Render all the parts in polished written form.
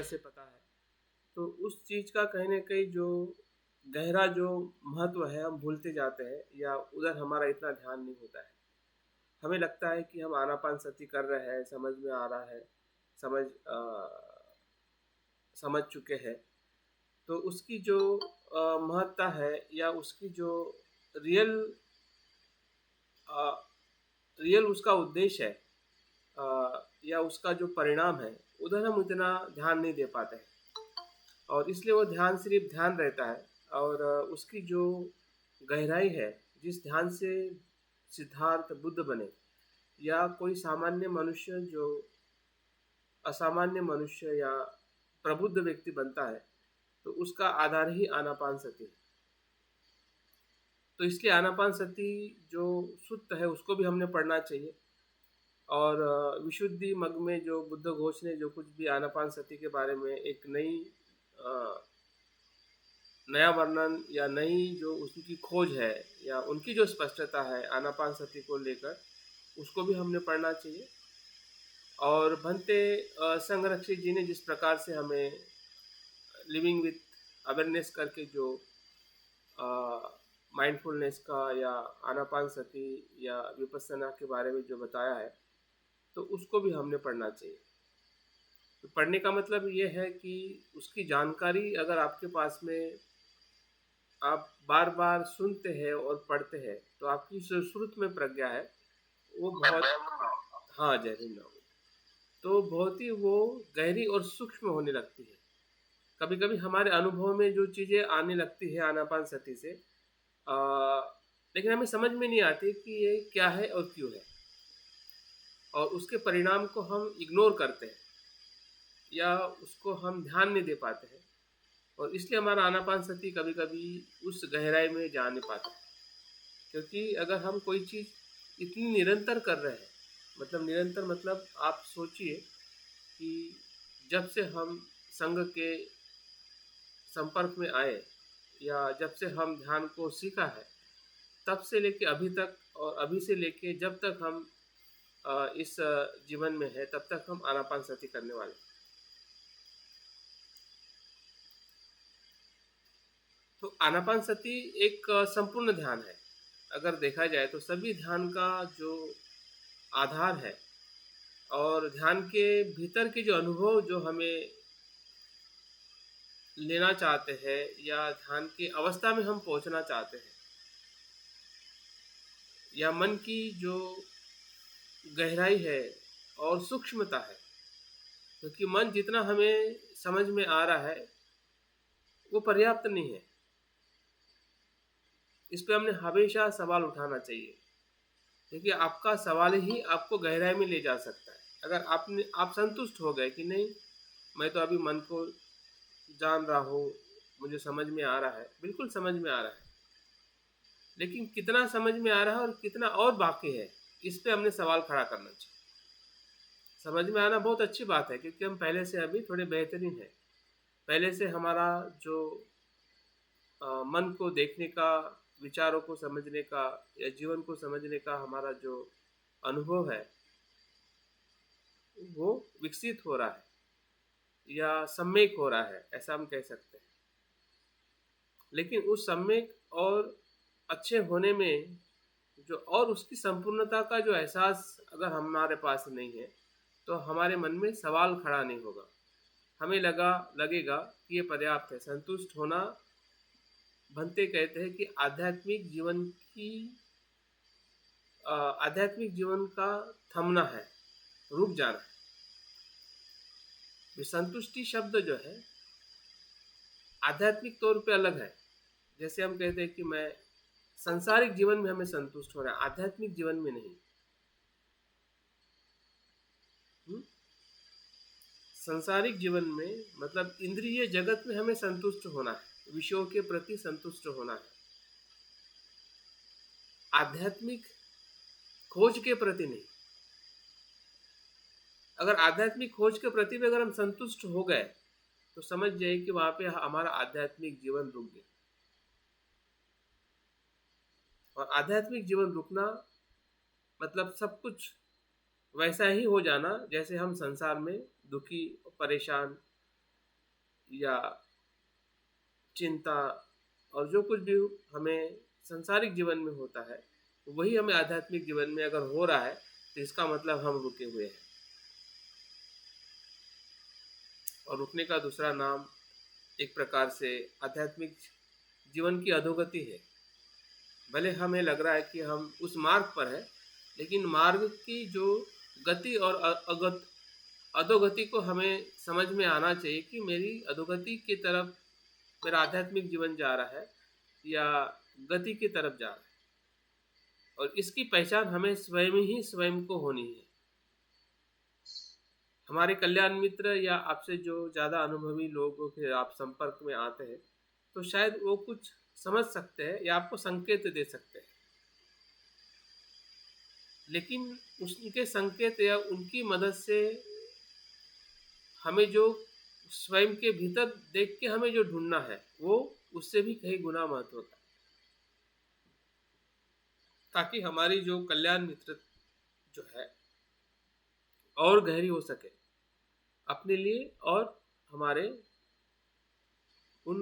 से पता है। तो उस चीज़ का कहीं न कहीं जो गहरा जो महत्व है हम भूलते जाते हैं या उधर हमारा इतना ध्यान नहीं होता है। हमें लगता है कि हम आनापानसति कर रहे हैं, समझ में आ रहा है, समझ चुके हैं। तो उसकी जो महत्ता है या उसकी जो रियल अ, रियल उसका उद्देश्य है या उसका जो परिणाम है, उधर हम उतना ध्यान नहीं दे पाते हैं। और इसलिए वो ध्यान सिर्फ ध्यान रहता है और उसकी जो गहराई है, जिस ध्यान से सिद्धार्थ बुद्ध बने या कोई सामान्य मनुष्य जो असामान्य मनुष्य या प्रबुद्ध व्यक्ति बनता है, तो उसका आधार ही आनापानसति है। तो इसलिए आनापानसति जो सुत्त है उसको भी हमने पढ़ना चाहिए। और विशुद्धि मग में जो बुद्ध घोष ने जो कुछ भी आनापानसति के बारे में एक नया वर्णन या नई जो उसकी खोज है या उनकी जो स्पष्टता है आनापानसति को लेकर, उसको भी हमने पढ़ना चाहिए। और भंते संरक्षित जी ने जिस प्रकार से हमें लिविंग विथ अवेयरनेस करके जो माइंडफुलनेस का या आनापानसति या विपස්සना के बारे में जो बताया है, तो उसको भी हमने पढ़ना चाहिए। तो पढ़ने का मतलब ये है कि उसकी जानकारी अगर आपके पास में आप बार बार सुनते हैं और पढ़ते हैं, तो आपकी जो श्रुत में प्रज्ञा है वो बहुत, हाँ जय हिंद, तो बहुत ही वो गहरी और सूक्ष्म होने लगती है। कभी कभी हमारे अनुभव में जो चीज़ें आने लगती है आनापानसति से, लेकिन हमें समझ में नहीं आती कि ये क्या है और क्यों है, और उसके परिणाम को हम इग्नोर करते हैं या उसको हम ध्यान नहीं दे पाते हैं। और इसलिए हमारा आनापानसति कभी कभी उस गहराई में जा नहीं पाता है। क्योंकि अगर हम कोई चीज़ इतनी निरंतर कर रहे हैं, मतलब निरंतर मतलब आप सोचिए कि जब से हम संघ के संपर्क में आए या जब से हम ध्यान को सीखा है, तब से लेके अभी तक और अभी से लेके जब तक हम इस जीवन में है, तब तक हम आनापानसति करने वाले। तो आनापानसति एक संपूर्ण ध्यान है। अगर देखा जाए तो सभी ध्यान का जो आधार है और ध्यान के भीतर के जो अनुभव जो हमें लेना चाहते हैं या ध्यान की अवस्था में हम पहुंचना चाहते हैं, या मन की जो गहराई है और सूक्ष्मता है, क्योंकि मन जितना हमें समझ में आ रहा है वो पर्याप्त नहीं है। इस पे हमने हमेशा सवाल उठाना चाहिए, क्योंकि आपका सवाल ही आपको गहराई में ले जा सकता है। अगर आप संतुष्ट हो गए कि नहीं, मैं तो अभी मन को जान रहा हूँ, मुझे समझ में आ रहा है, बिल्कुल समझ में आ रहा है, लेकिन कितना समझ में आ रहा है और कितना और बाकी है, इस पे हमने सवाल खड़ा करना चाहिए। समझ में आना बहुत अच्छी बात है, क्योंकि हम पहले से अभी थोड़े बेहतरीन हैं। पहले से हमारा जो मन को देखने का, विचारों को समझने का या जीवन को समझने का हमारा जो अनुभव है, वो विकसित हो रहा है या सम्यक हो रहा है, ऐसा हम कह सकते हैं। लेकिन उस सम्यक और अच्छे होने में जो और उसकी संपूर्णता का जो एहसास अगर हमारे पास नहीं है, तो हमारे मन में सवाल खड़ा नहीं होगा। हमें लगेगा कि ये पर्याप्त है। संतुष्ट होना, भंते कहते हैं कि आध्यात्मिक जीवन का थमना है, रुक जाना है। संतुष्टि शब्द जो है आध्यात्मिक तौर पे अलग है। जैसे हम कहते हैं कि मैं सांसारिक जीवन में हमें संतुष्ट हो रहा है, आध्यात्मिक जीवन में नहीं। सांसारिक जीवन में मतलब इंद्रिय जगत में हमें संतुष्ट होना है, विषयों के प्रति संतुष्ट होना है। आध्यात्मिक खोज के प्रति नहीं। अगर आध्यात्मिक खोज के प्रति भी अगर हम संतुष्ट हो गए, तो समझ जाइए कि वहां पे हमारा आध्यात्मिक जीवन रुक गया। और आध्यात्मिक जीवन रुकना मतलब सब कुछ वैसा ही हो जाना जैसे हम संसार में दुखी, परेशान या चिंता और जो कुछ भी हमें सांसारिक जीवन में होता है वही हमें आध्यात्मिक जीवन में अगर हो रहा है तो इसका मतलब हम रुके हुए हैं। और रुकने का दूसरा नाम एक प्रकार से आध्यात्मिक जीवन की अधोगति है। भले हमें लग रहा है कि हम उस मार्ग पर है, लेकिन मार्ग की जो गति और अधोगति को हमें समझ में आना चाहिए कि मेरी अधोगति की तरफ मेरा आध्यात्मिक जीवन जा रहा है या गति की तरफ जा रहा है। और इसकी पहचान हमें स्वयं ही स्वयं को होनी है। हमारे कल्याण मित्र या आपसे जो ज़्यादा अनुभवी लोगों के आप संपर्क में आते हैं तो शायद वो कुछ समझ सकते हैं या आपको संकेत दे सकते हैं, लेकिन उनके संकेत या उनकी मदद से हमें जो स्वयं के भीतर देख के हमें जो ढूंढना है वो उससे भी कहीं गुना महत्व होता है, ताकि हमारी जो कल्याण मित्र जो है और गहरी हो सके अपने लिए और हमारे उन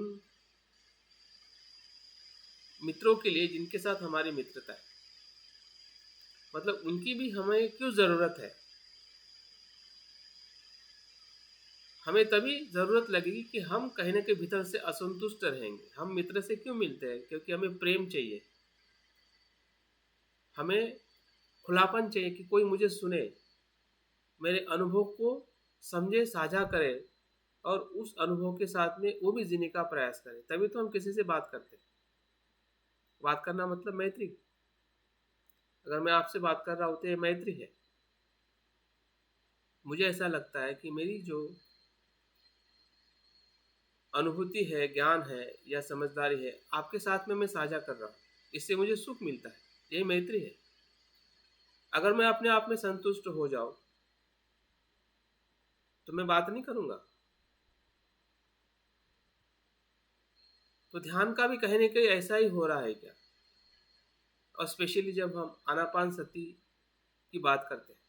मित्रों के लिए जिनके साथ हमारी मित्रता है। मतलब उनकी भी हमें क्यों ज़रूरत है। हमें तभी ज़रूरत लगेगी कि हम कहीं ना कहीं भीतर से असंतुष्ट रहेंगे। हम मित्र से क्यों मिलते हैं? क्योंकि हमें प्रेम चाहिए, हमें खुलापन चाहिए कि कोई मुझे सुने, मेरे अनुभव को समझे, साझा करे और उस अनुभव के साथ में वो भी जीने का प्रयास करे। तभी तो हम किसी से बात करते हैं। बात करना मतलब मैत्री। अगर मैं आपसे बात कर रहा हूँ तो ये मैत्री है। मुझे ऐसा लगता है कि मेरी जो अनुभूति है, ज्ञान है या समझदारी है आपके साथ में मैं साझा कर रहा हूँ, इससे मुझे सुख मिलता है। यही मैत्री है। अगर मैं अपने आप में संतुष्ट हो जाऊं तो मैं बात नहीं करूंगा। तो ध्यान का भी कहीं ना कहीं ऐसा ही हो रहा है क्या? और स्पेशली जब हम आनापान सती की बात करते हैं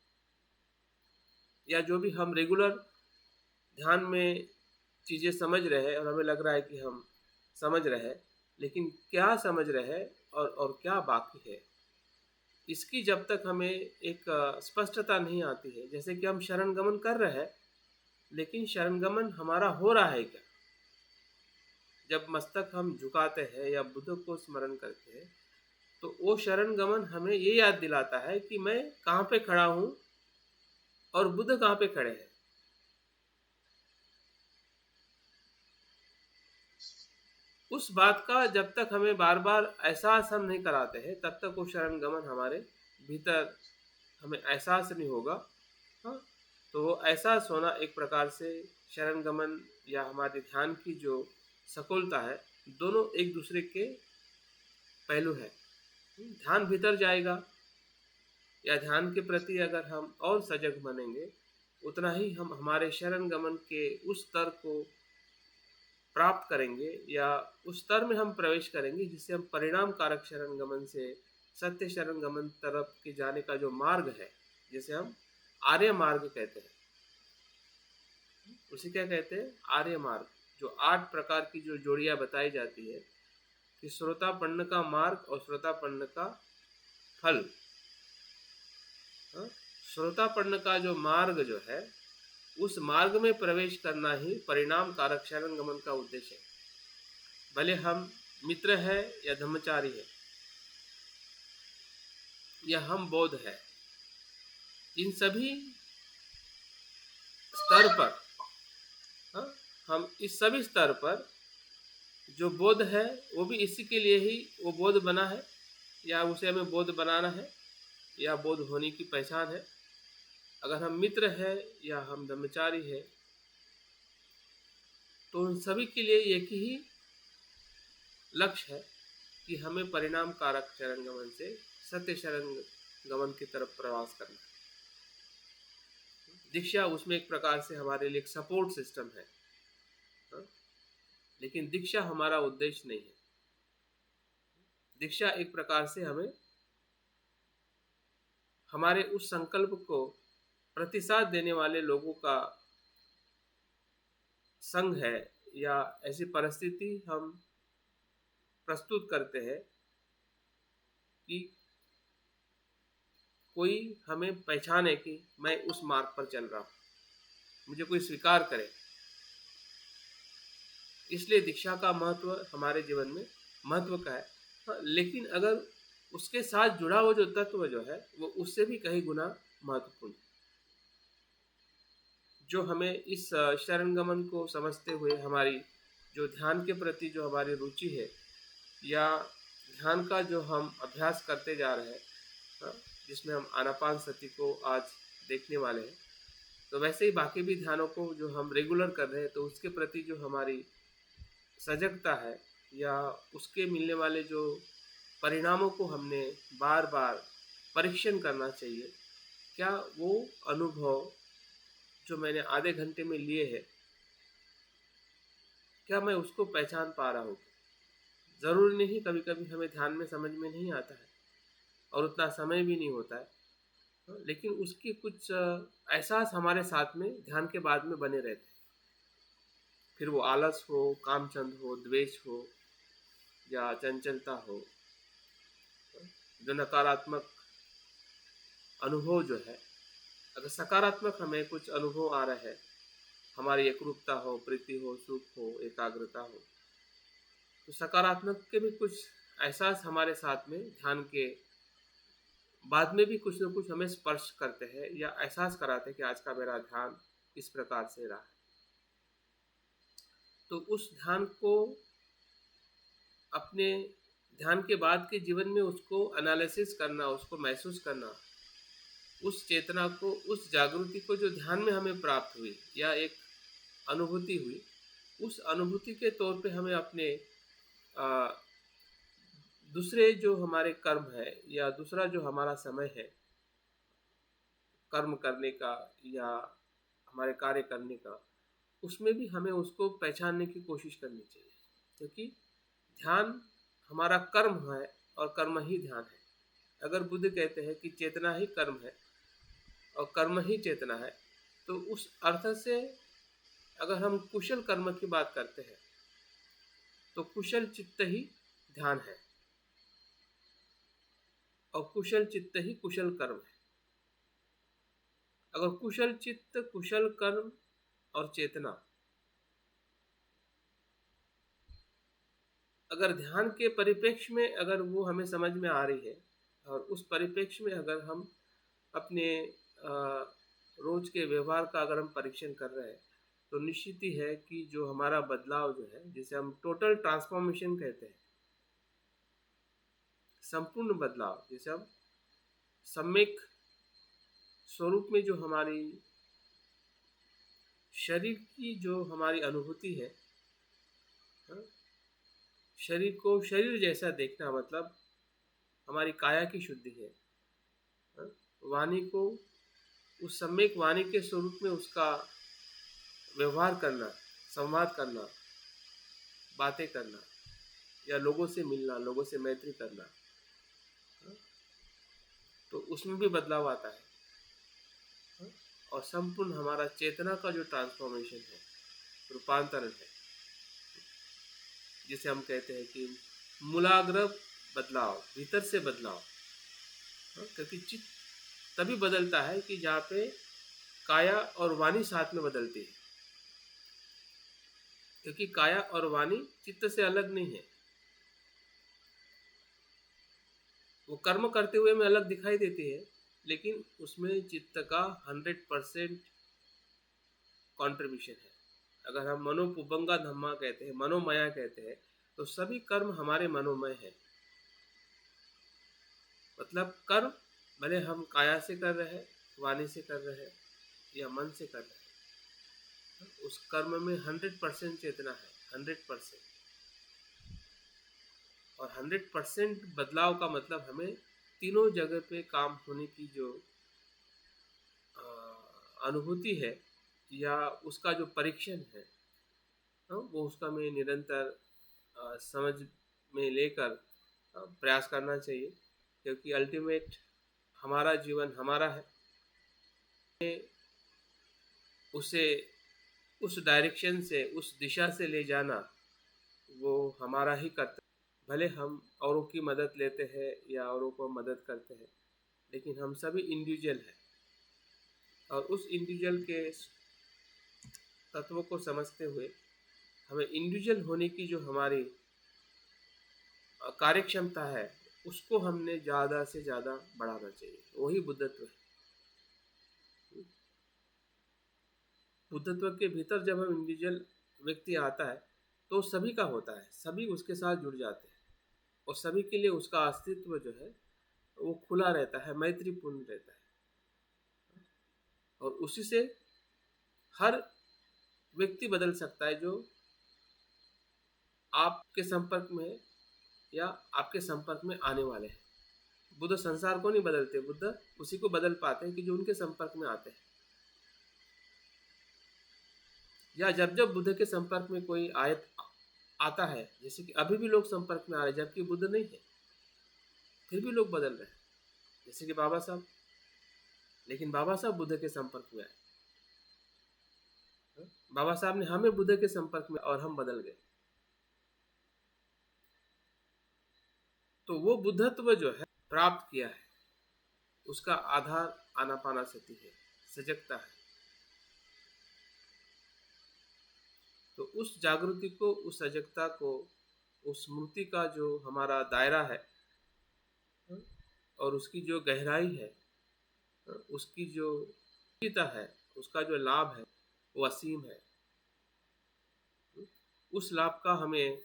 या जो भी हम रेगुलर ध्यान में चीज़ें समझ रहे हैं और हमें लग रहा है कि हम समझ रहे हैं, लेकिन क्या समझ रहे हैं और क्या बाकी है, इसकी जब तक हमें एक स्पष्टता नहीं आती है। जैसे कि हम शरण गमन कर रहे हैं, लेकिन शरण गमन हमारा हो रहा है क्या? जब मस्तक हम झुकाते हैं या बुद्ध को स्मरण करते हैं तो वो शरण गमन हमें ये याद दिलाता है कि मैं कहाँ पे खड़ा हूँ और बुद्ध कहाँ पे खड़े हैं। उस बात का जब तक हमें बार बार एहसास हम नहीं कराते हैं तब तक वो शरण गमन हमारे भीतर हमें एहसास नहीं होगा। हाँ, तो वो एहसास होना एक प्रकार से शरण गमन या हमारे ध्यान की जो सकुलता है, दोनों एक दूसरे के पहलू है। ध्यान भीतर जाएगा या ध्यान के प्रति अगर हम और सजग बनेंगे उतना ही हम हमारे शरण गमन के उस स्तर को प्राप्त करेंगे या उस स्तर में हम प्रवेश करेंगे जिससे हम परिणाम कारक शरण गमन से सत्य शरण गमन तरफ के जाने का जो मार्ग है, जिसे हम आर्य मार्ग कहते हैं, उसे क्या कहते हैं? आर्य मार्ग। जो 8 प्रकार की जो जोड़ियां बताई जाती है कि श्रोतापन्न का मार्ग और श्रोतापन्न का फल। श्रोतापन्न का जो मार्ग जो है उस मार्ग में प्रवेश करना ही परिणाम कारक शरण गमन का उद्देश्य है। भले हम मित्र है या धर्मचारी है या हम बौद्ध है, इन सभी स्तर पर हम इस सभी स्तर पर जो बौद्ध है वो भी इसी के लिए ही वो बौद्ध बना है या उसे हमें बौद्ध बनाना है या बौद्ध होने की पहचान है। अगर हम मित्र है या हम ब्रह्मचारी है तो उन सभी के लिए एक ही लक्ष्य है कि हमें परिणाम कारक शरण गमन से सत्य शरण गमन की तरफ प्रवास करना है। दीक्षा उसमें एक प्रकार से हमारे लिए एक सपोर्ट सिस्टम है, लेकिन दीक्षा हमारा उद्देश्य नहीं है। दीक्षा एक प्रकार से हमें हमारे उस संकल्प को प्रतिसाद देने वाले लोगों का संघ है या ऐसी परिस्थिति हम प्रस्तुत करते हैं कि कोई हमें पहचाने कि मैं उस मार्ग पर चल रहा हूँ, मुझे कोई स्वीकार करे। इसलिए दीक्षा का महत्व हमारे जीवन में महत्व का है। हाँ, लेकिन अगर उसके साथ जुड़ा हुआ जो तत्व जो है वो उससे भी कहीं गुना महत्वपूर्ण, जो हमें इस शरणगमन को समझते हुए हमारी जो ध्यान के प्रति जो हमारी रुचि है, या ध्यान का जो हम अभ्यास करते जा रहे हैं, हाँ, जिसमें हम आनापान सति को आज देखने वाले हैं, तो वैसे ही बाकी भी ध्यानों को जो हम रेगुलर कर रहे हैं, तो उसके प्रति जो हमारी सजगता है या उसके मिलने वाले जो परिणामों को हमने बार बार परीक्षण करना चाहिए। क्या वो अनुभव जो मैंने आधे घंटे में लिए हैं, क्या मैं उसको पहचान पा रहा हूँ? ज़रूरी नहीं, कभी कभी हमें ध्यान में समझ में नहीं आता है और उतना समय भी नहीं होता है, लेकिन उसकी कुछ एहसास हमारे साथ में ध्यान के बाद में बने रहते हैं। फिर वो आलस हो, कामचंद हो, द्वेष हो या चंचलता हो, जो नकारात्मक अनुभव जो है, अगर सकारात्मक हमें कुछ अनुभव आ रहा है, हमारी एकरूपता हो, प्रीति हो, सुख हो, एकाग्रता हो, तो सकारात्मक के भी कुछ एहसास हमारे साथ में ध्यान के बाद में भी कुछ न कुछ हमें स्पर्श करते हैं या एहसास कराते हैं कि आज का मेरा ध्यान इस प्रकार से रहा। तो उस ध्यान को अपने ध्यान के बाद के जीवन में उसको एनालिसिस करना, उसको महसूस करना, उस चेतना को, उस जागृति को जो ध्यान में हमें प्राप्त हुई या एक अनुभूति हुई, उस अनुभूति के तौर पे हमें अपने दूसरे जो हमारे कर्म है या दूसरा जो हमारा समय है कर्म करने का या हमारे कार्य करने का, उसमें भी हमें उसको पहचानने की कोशिश करनी चाहिए, क्योंकि ध्यान हमारा कर्म है और कर्म ही ध्यान है। अगर बुद्ध कहते हैं कि चेतना ही कर्म है और कर्म ही चेतना है, तो उस अर्थ से अगर हम कुशल कर्म की बात करते हैं तो कुशल चित्त ही ध्यान है और कुशल चित्त ही कुशल कर्म है। अगर कुशल चित्त, कुशल कर्म और चेतना अगर ध्यान के परिप्रेक्ष्य में अगर वो हमें समझ में आ रही है और उस परिप्रेक्ष्य में अगर हम अपने रोज के व्यवहार का अगर हम परीक्षण कर रहे हैं, तो निश्चित ही है कि जो हमारा बदलाव जो है, जिसे हम टोटल ट्रांसफॉर्मेशन कहते हैं, संपूर्ण बदलाव, जिसे हम सम्यक स्वरूप में जो हमारी शरीर की जो हमारी अनुभूति है, शरीर को शरीर जैसा देखना, मतलब हमारी काया की शुद्धि है। वाणी को उस सम्यक वाणी के स्वरूप में उसका व्यवहार करना, संवाद करना, बातें करना या लोगों से मिलना, लोगों से मैत्री करना, तो उसमें भी बदलाव आता है। और संपूर्ण हमारा चेतना का जो ट्रांसफॉर्मेशन है, रूपांतरण है, जिसे हम कहते हैं कि मूलाग्र बदलाव, भीतर से बदलाव, क्योंकि चित्त तभी बदलता है कि जहाँ पे काया और वाणी साथ में बदलती है, क्योंकि काया और वाणी चित्त से अलग नहीं है। वो कर्म करते हुए में अलग दिखाई देती है, लेकिन उसमें चित्त का 100% कॉन्ट्रीब्यूशन है। अगर हम मनोपुबंगा धम्मा कहते हैं, मनोमया कहते हैं, तो सभी कर्म हमारे मनोमय है। मतलब कर्म भले हम काया से कर रहे हैं, वाणी से कर रहे हैं या मन से कर रहे हैं, उस कर्म में 100% चेतना है, 100%। और 100% बदलाव का मतलब हमें तीनों जगह पे काम होने की जो अनुभूति है या उसका जो परीक्षण है, वो उसका हमें निरंतर समझ में लेकर प्रयास करना चाहिए, क्योंकि अल्टीमेट हमारा जीवन हमारा है, उसे उस डायरेक्शन से, उस दिशा से ले जाना वो हमारा ही कर्तव्य। भले हम औरों की मदद लेते हैं या औरों को मदद करते हैं, लेकिन हम सभी इंडिविजुअल हैं, और उस इंडिविजुअल के तत्वों को समझते हुए हमें इंडिविजुअल होने की जो हमारी कार्यक्षमता है उसको हमने ज़्यादा से ज़्यादा बढ़ाना चाहिए। वही बुद्धत्व है। बुद्धत्व के भीतर जब हम इंडिविजुअल व्यक्ति आता है तो सभी का होता है, सभी उसके साथ जुड़ जाते हैं, और सभी के लिए उसका अस्तित्व जो है वो खुला रहता है, मैत्रीपूर्ण रहता है, और उसी से हर व्यक्ति बदल सकता है जो आपके संपर्क में है या आपके संपर्क में आने वाले हैं। बुद्ध संसार को नहीं बदलते, बुद्ध उसी को बदल पाते हैं कि जो उनके संपर्क में आते हैं। या जब जब बुद्ध के संपर्क में कोई आयत आता है, जैसे कि अभी भी लोग संपर्क में आ रहे हैं जबकि बुद्ध नहीं है, फिर भी लोग बदल रहे हैं, जैसे कि बाबा साहब। लेकिन बाबा साहब बुद्ध के संपर्क में आए, बाबा साहब ने हमें बुद्ध के संपर्क में, और हम बदल गए। तो वो बुद्धत्व जो है प्राप्त किया है, उसका आधार आनापानासति है, सजगता है। तो उस जागृति को, उस सजगता को, उस स्मृति का जो हमारा दायरा है और उसकी जो गहराई है, उसकी जो गीता है, उसका जो लाभ है वो असीम है। उस लाभ का हमें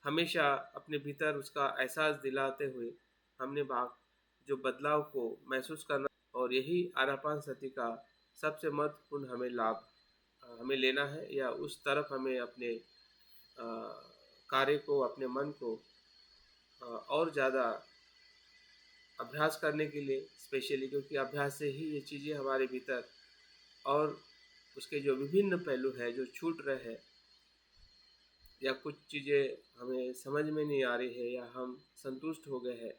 हमेशा अपने भीतर उसका एहसास दिलाते हुए हमने जो बदलाव को महसूस करना, और यही आनापानसति का सबसे महत्वपूर्ण हमें लाभ हमें लेना है, या उस तरफ हमें अपने कार्य को, अपने मन को और ज़्यादा अभ्यास करने के लिए, स्पेशली क्योंकि अभ्यास से ही ये चीज़ें हमारे भीतर, और उसके जो विभिन्न पहलू है जो छूट रहे हैं, या कुछ चीज़ें हमें समझ में नहीं आ रही है, या हम संतुष्ट हो गए हैं,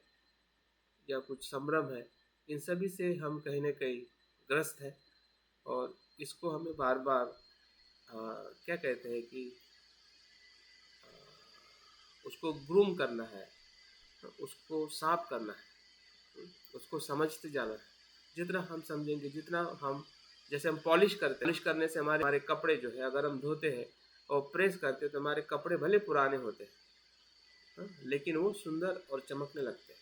या कुछ संभ्रम है, इन सभी से हम कहीं ना कहीं ग्रस्त है। और इसको हमें बार बार क्या कहते हैं कि उसको ग्रूम करना है, उसको साफ करना है, उसको समझते जाना है। जितना हम समझेंगे, जितना हम, जैसे हम पॉलिश करते हैं, पॉलिश करने से हमारे कपड़े जो है, अगर हम धोते हैं और प्रेस करते हैं तो हमारे कपड़े भले पुराने होते हैं, लेकिन वो सुंदर और चमकने लगते हैं।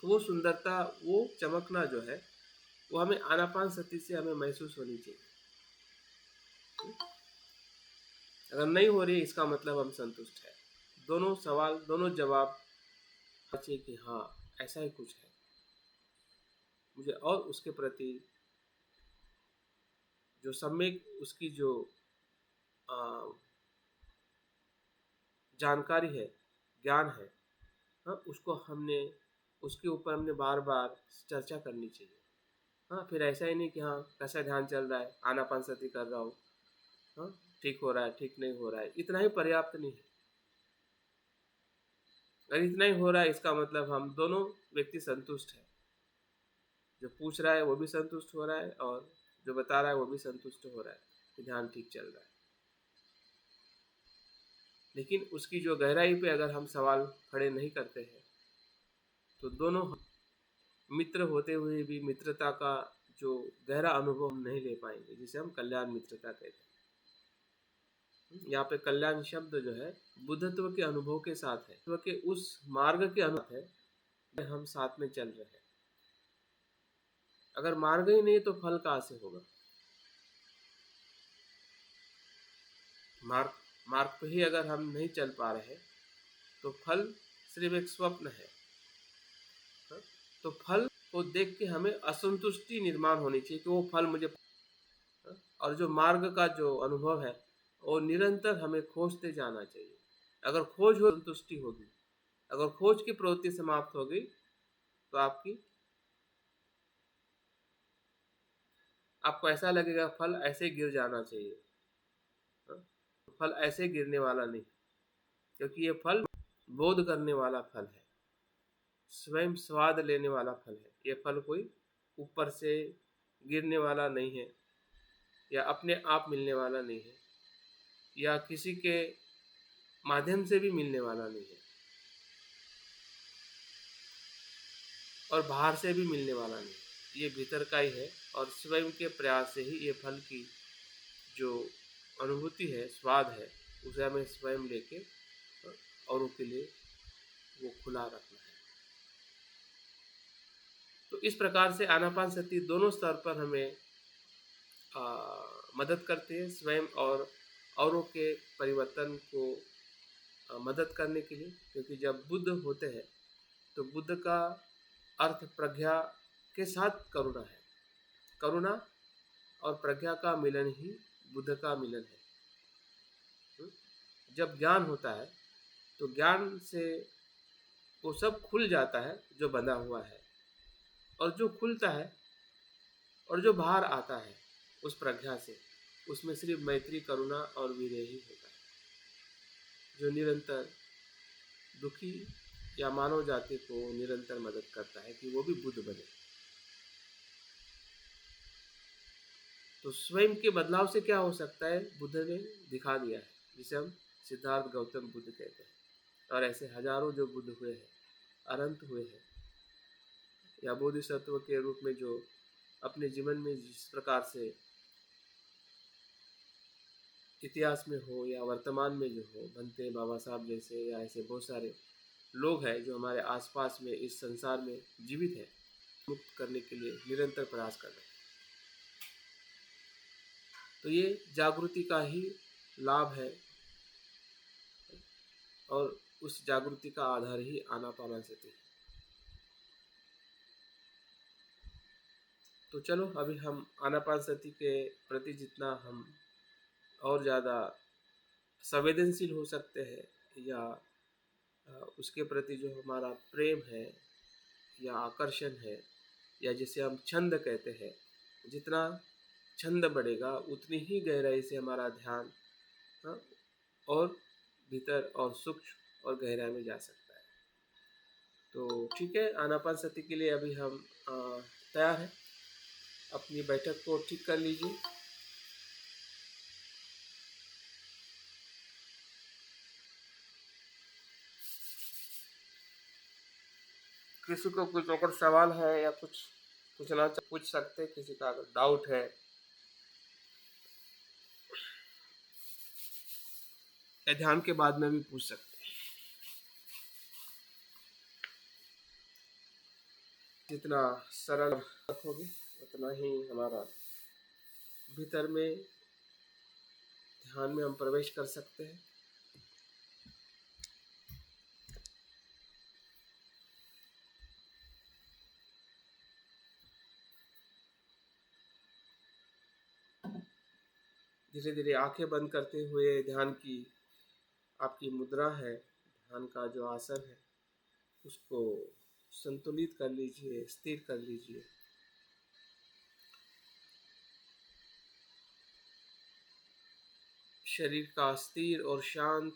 तो वो सुंदरता, वो चमकना जो है वो हमें आनापानसति से हमें महसूस होनी चाहिए। अगर नहीं हो रही इसका मतलब हम संतुष्ट है। दोनों सवाल, दोनों जवाब चाहिए कि हाँ ऐसा ही कुछ है मुझे, और उसके प्रति जो सम्यक उसकी जो जानकारी है, ज्ञान है, हाँ उसको हमने, उसके ऊपर हमने बार बार चर्चा करनी चाहिए। हाँ फिर ऐसा ही नहीं कि हाँ कैसा ध्यान चल रहा है, आनापानसति कर रहा हूँ, हाँ ठीक हो रहा है, ठीक नहीं हो रहा है, इतना ही पर्याप्त नहीं है। अगर इतना ही हो रहा है इसका मतलब हम दोनों व्यक्ति संतुष्ट है, जो पूछ रहा है वो भी संतुष्ट हो रहा है और जो बता रहा है वो भी संतुष्ट हो रहा है कि ध्यान ठीक चल रहा है। लेकिन उसकी जो गहराई पे अगर हम सवाल खड़े नहीं करते हैं तो दोनों मित्र होते हुए भी मित्रता का जो गहरा अनुभव हम नहीं ले पाएंगे, जिसे हम कल्याण मित्रता कहते हैं। यहाँ पे कल्याण शब्द जो है बुद्धत्व के अनुभव के साथ है, बुद्धत्व के उस मार्ग के अनुभव है, हम साथ में चल रहे हैं। अगर मार्ग ही नहीं तो फल कहाँ से होगा? मार्ग पे ही अगर हम नहीं चल पा रहे तो फल सिर्फ एक स्वप्न है। तो फल को देख के हमें असंतुष्टि निर्माण होनी चाहिए कि वो फल मुझे, और जो मार्ग का जो अनुभव है वो निरंतर हमें खोजते जाना चाहिए। अगर खोज हो संतुष्टि होगी, अगर खोज की प्रवृत्ति समाप्त हो गई तो आपको ऐसा लगेगा फल ऐसे गिर जाना चाहिए। फल ऐसे गिरने वाला नहीं, क्योंकि ये फल बोध करने वाला फल है, स्वयं स्वाद लेने वाला फल है। ये फल कोई ऊपर से गिरने वाला नहीं है, या अपने आप मिलने वाला नहीं है, या किसी के माध्यम से भी मिलने वाला नहीं है, और बाहर से भी मिलने वाला नहीं है। ये भीतर का ही है, और स्वयं के प्रयास से ही ये फल की जो अनुभूति है, स्वाद है, उसे हमें स्वयं लेके औरों के लिए वो खुला रखना है। तो इस प्रकार से आनापानसति दोनों स्तर पर हमें मदद करती है, स्वयं और औरों के परिवर्तन को मदद करने के लिए। क्योंकि जब बुद्ध होते हैं तो बुद्ध का अर्थ प्रज्ञा के साथ करुणा है। करुणा और प्रज्ञा का मिलन ही बुद्ध का मिलन है। जब ज्ञान होता है तो ज्ञान से वो सब खुल जाता है जो बंधा हुआ है, और जो खुलता है और जो बाहर आता है उस प्रज्ञा से, उसमें सिर्फ मैत्री, करुणा और विनय ही होता है, जो निरंतर दुखी या मानव जाति को निरंतर मदद करता है कि वो भी बुद्ध बने। तो स्वयं के बदलाव से क्या हो सकता है, बुद्ध ने दिखा दिया है, जिसे हम सिद्धार्थ गौतम बुद्ध कहते हैं। और ऐसे हजारों जो बुद्ध हुए हैं, अनंत हुए हैं, या बोधिसत्व के रूप में जो अपने जीवन में जिस प्रकार से इतिहास में हो या वर्तमान में जो हो, बनते बाबा साहब जैसे, या ऐसे बहुत सारे लोग हैं जो हमारे आसपास में इस संसार में जीवित है, मुक्त करने के लिए निरंतर प्रयास कर रहे हैं। तो ये जागृति का ही लाभ है, और उस जागृति का आधार ही आनापानसति है। तो चलो अभी हम आनापानसति के प्रति जितना हम और ज़्यादा संवेदनशील हो सकते हैं, या उसके प्रति जो हमारा प्रेम है या आकर्षण है, या जिसे हम छंद कहते हैं, जितना छंद बढ़ेगा उतनी ही गहराई से हमारा ध्यान और भीतर और सूक्ष्म और गहराई में जा सकता है। तो ठीक है, आनापानसति के लिए अभी हम तैयार हैं। अपनी बैठक को ठीक कर लीजिए। किसी को कुछ अगर सवाल है या कुछ पूछना पूछ सकते, किसी का अगर डाउट है या ध्यान के बाद में भी पूछ सकते। जितना सरल रखोगे उतना ही हमारा भीतर में ध्यान में हम प्रवेश कर सकते हैं। धीरे धीरे आंखें बंद करते हुए ध्यान की आपकी मुद्रा है, ध्यान का जो आसन है, उसको संतुलित कर लीजिए, स्थिर कर लीजिए। शरीर का स्थिर और शांत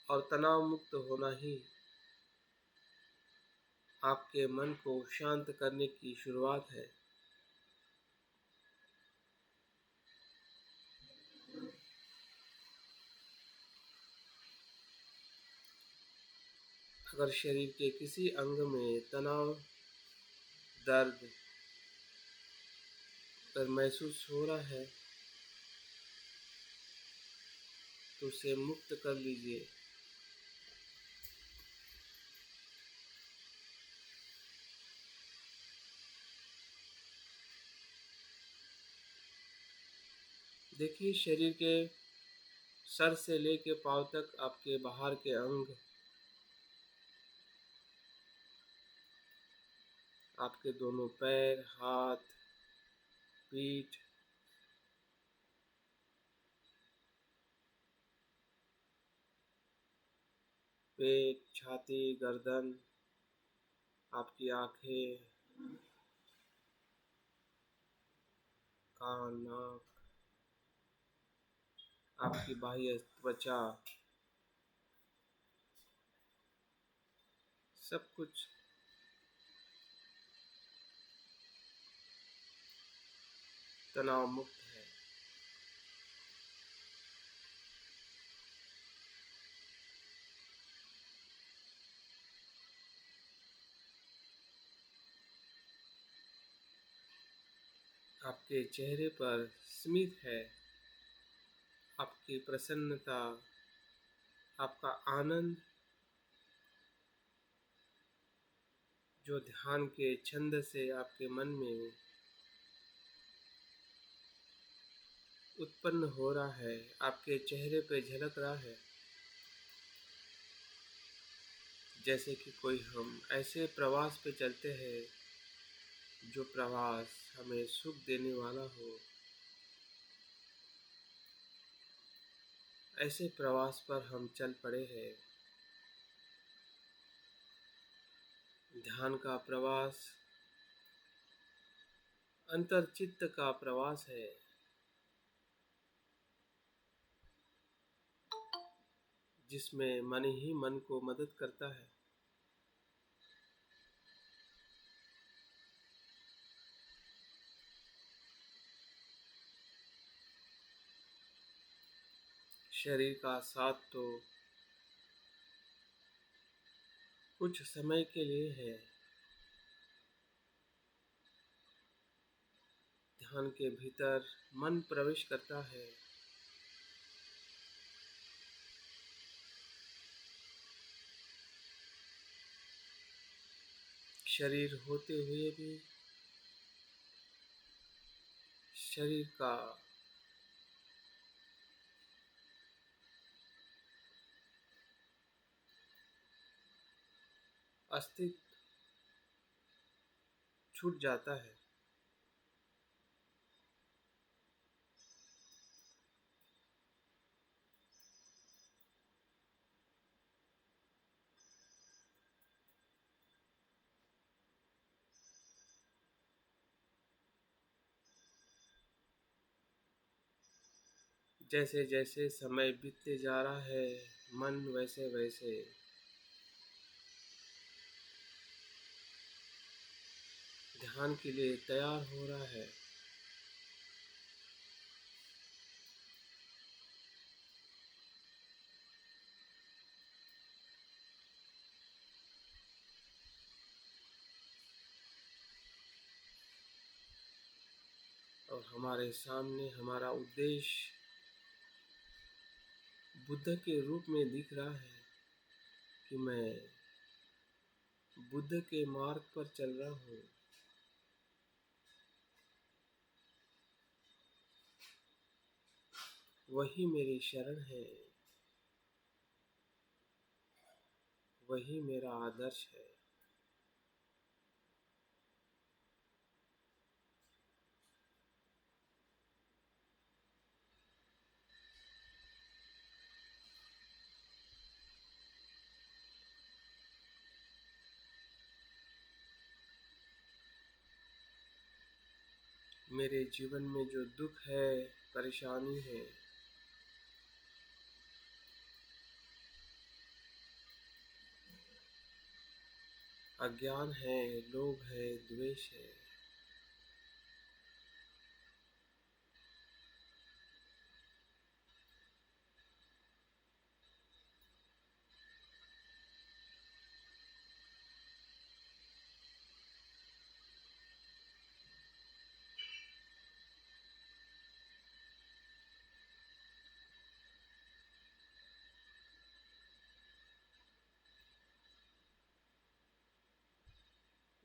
और तनाव मुक्त होना ही आपके मन को शांत करने की शुरुआत है। अगर शरीर के किसी अंग में तनाव, दर्द अगर महसूस हो रहा है तो उसे मुक्त कर लीजिए। देखिए शरीर के सर से लेके पांव तक आपके बाहर के अंग, आपके दोनों पैर, हाथ, पीठ, पेट, छाती, गर्दन, आपकी आंखें, कान, नाक, आपकी बाह्य त्वचा, सब कुछ तनाव मुक्त है। आपके चेहरे पर स्मित है, आपकी प्रसन्नता, आपका आनंद जो ध्यान के छंद से आपके मन में उत्पन्न हो रहा है, आपके चेहरे पे झलक रहा है। जैसे कि कोई हम ऐसे प्रवास पे चलते हैं जो प्रवास हमें सुख देने वाला हो, ऐसे प्रवास पर हम चल पड़े हैं। ध्यान का प्रवास अंतर्चित्त का प्रवास है, जिसमें मन ही मन को मदद करता है। शरीर का साथ तो कुछ समय के लिए है। ध्यान के भीतर मन प्रवेश करता है। शरीर होते हुए भी शरीर का अस्तित्व छूट जाता है। जैसे जैसे समय बीतते जा रहा है, मन वैसे वैसे ध्यान के लिए तैयार हो रहा है। और हमारे सामने हमारा उद्देश्य बुद्ध के रूप में दिख रहा है कि मैं बुद्ध के मार्ग पर चल रहा हूँ। वही मेरी शरण है, वही मेरा आदर्श है। मेरे जीवन में जो दुख है, परेशानी है, अज्ञान है, लोभ है, द्वेष है,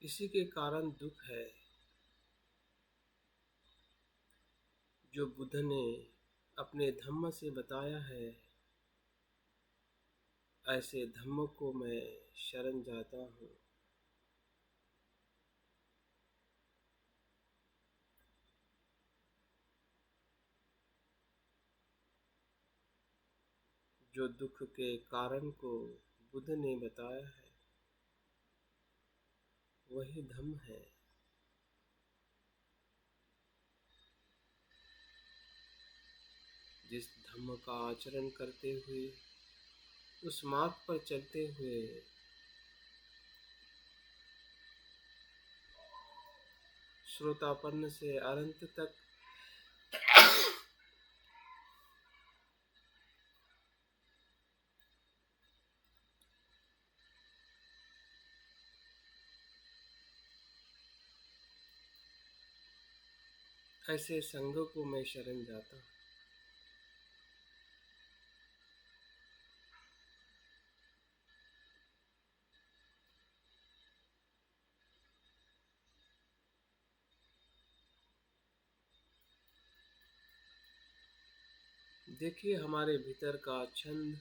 इसी के कारण दुख है। जो बुद्ध ने अपने धम्म से बताया है, ऐसे धम्म को मैं शरण जाता हूँ। जो दुख के कारण को बुद्ध ने बताया है, वही धम्म है। जिस धम्म का आचरण करते हुए, उस मार्ग पर चलते हुए श्रोतापन्न से अनंत तक ऐसे संघ को मैं शरण जाता हूँ। देखिए, हमारे भीतर का छंद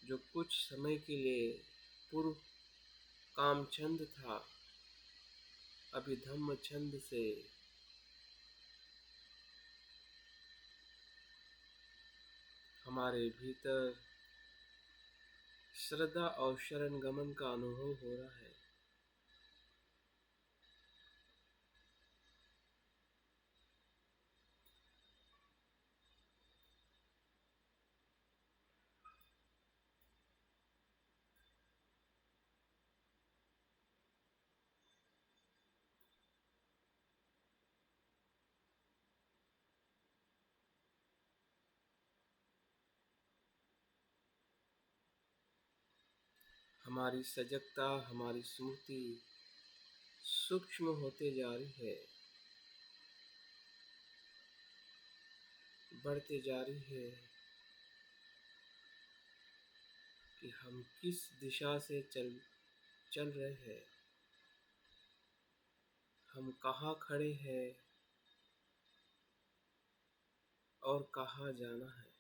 जो कुछ समय के लिए पूर्व काम छंद था, अभी धम्म छंद से हमारे भीतर श्रद्धा और शरण गमन का अनुभव हो रहा है। हमारी सजगता, हमारी स्मृति सूक्ष्म होते जा रही है, बढ़ते जा रही है कि हम किस दिशा से चल रहे हैं, हम कहाँ खड़े हैं और कहाँ जाना है।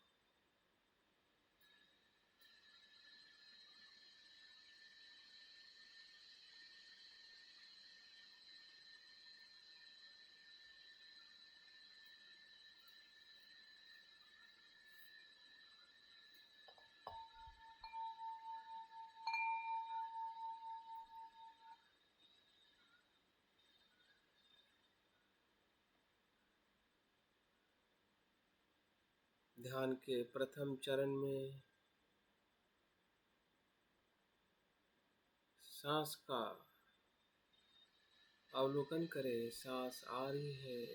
ध्यान के प्रथम चरण में सांस का अवलोकन करें। सांस आ रही है,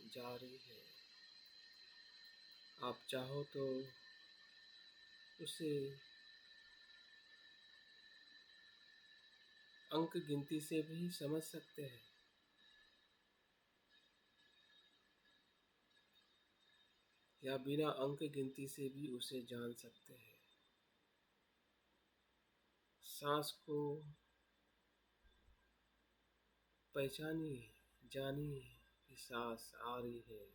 जा रही है। आप चाहो तो उसे अंक गिनती से भी समझ सकते हैं, या बिना अंक गिनती से भी उसे जान सकते हैं। सांस को पहचानिए, जानिए कि सांस आ रही है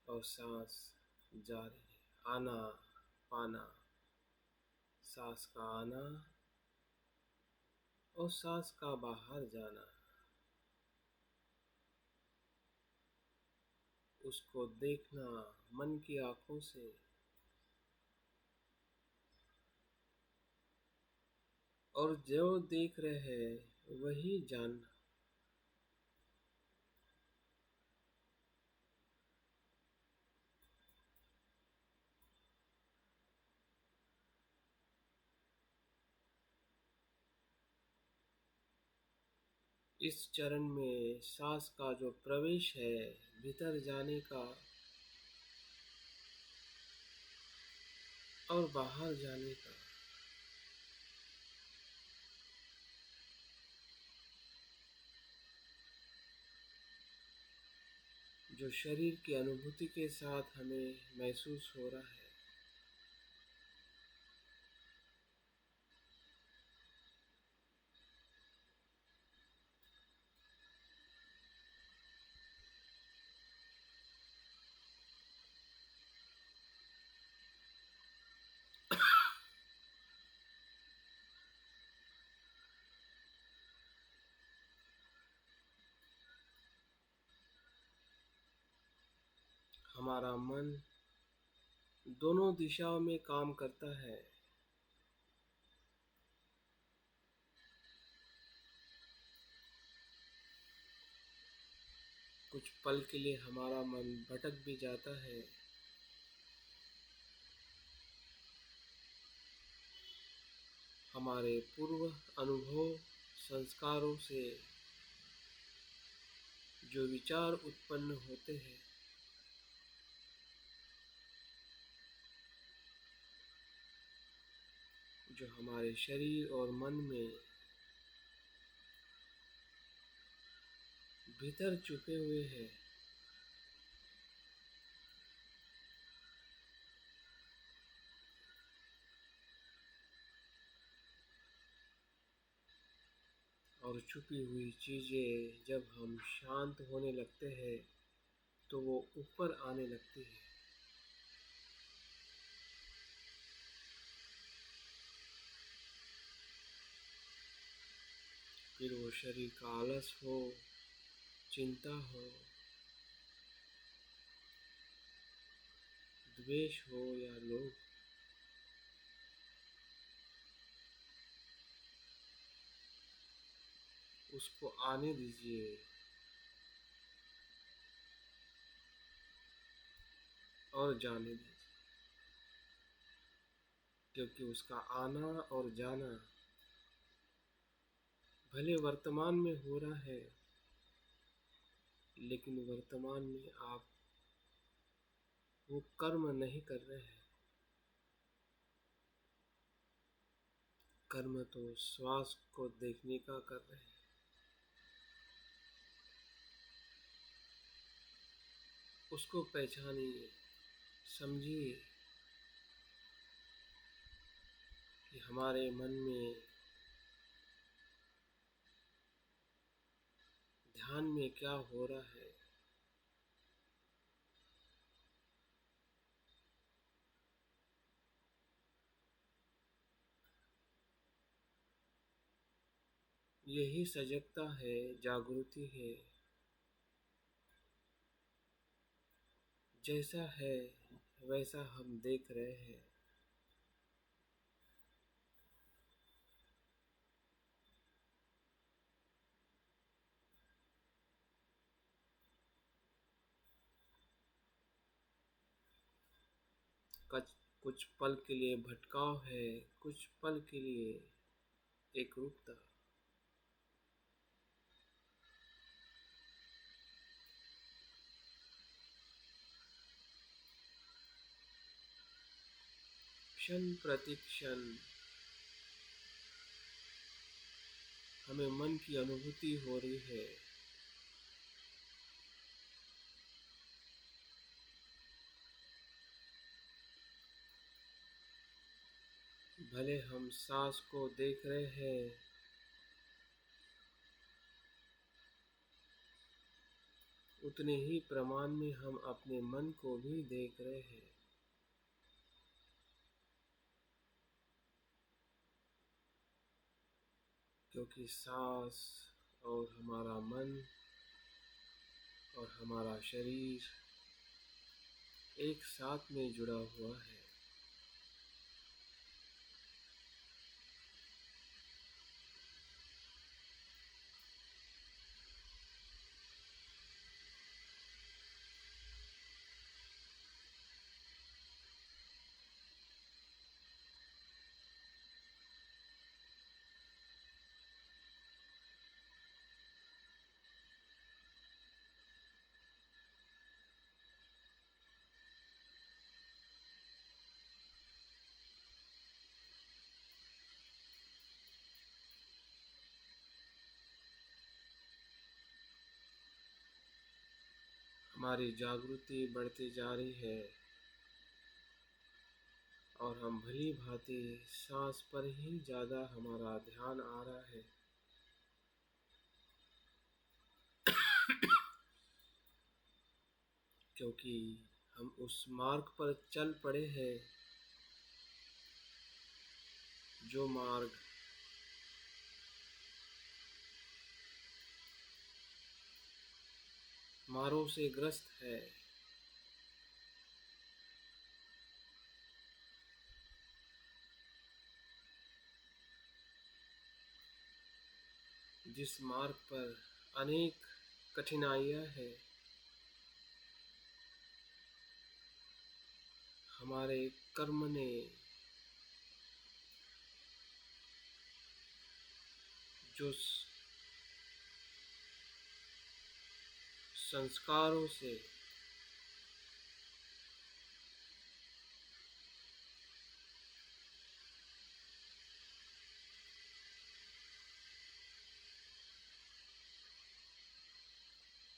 और सांस जा रही है। आना पाना, सांस का आना और सांस का बाहर जाना, उसको देखना मन की आंखों से, और जो देख रहे हैं वही जानना। इस चरण में सांस का जो प्रवेश है, भीतर जाने का और बाहर जाने का, जो शरीर की अनुभूति के साथ हमें महसूस हो रहा है, हमारा मन दोनों दिशाओं में काम करता है। कुछ पल के लिए हमारा मन भटक भी जाता है, हमारे पूर्व अनुभव संस्कारों से जो विचार उत्पन्न होते हैं, जो हमारे शरीर और मन में भीतर छुपे हुए हैं। और छुपी हुई चीज़ें जब हम शांत होने लगते हैं तो वो ऊपर आने लगती है। फिर वो शरीर का आलस हो, चिंता हो, द्वेष हो या लोभ, उसको आने दीजिए और जाने दीजिए, क्योंकि उसका आना और जाना भले वर्तमान में हो रहा है, लेकिन वर्तमान में आप वो कर्म नहीं कर रहे हैं। कर्म तो श्वास को देखने का कर रहे हैं। उसको पहचानिए, समझिए कि हमारे मन में ध्यान में क्या हो रहा है। यही सजगता है, जागृति है। जैसा है वैसा हम देख रहे हैं। कुछ पल के लिए भटकाव है, कुछ पल के लिए एकरूपता। क्षण प्रति क्षण हमें मन की अनुभूति हो रही है। भले हम सांस को देख रहे हैं, उतने ही प्रमाण में हम अपने मन को भी देख रहे हैं। क्योंकि सांस और हमारा मन और हमारा शरीर एक साथ में जुड़ा हुआ है। हमारी जागृति बढ़ती जा रही है और हम भली भांति सांस पर ही ज़्यादा हमारा ध्यान आ रहा है। क्योंकि हम उस मार्ग पर चल पड़े हैं जो मार्ग मारों से ग्रस्त है। जिस मार्ग पर अनेक कठिनाइयाँ हैं, हमारे कर्म ने जो संस्कारों से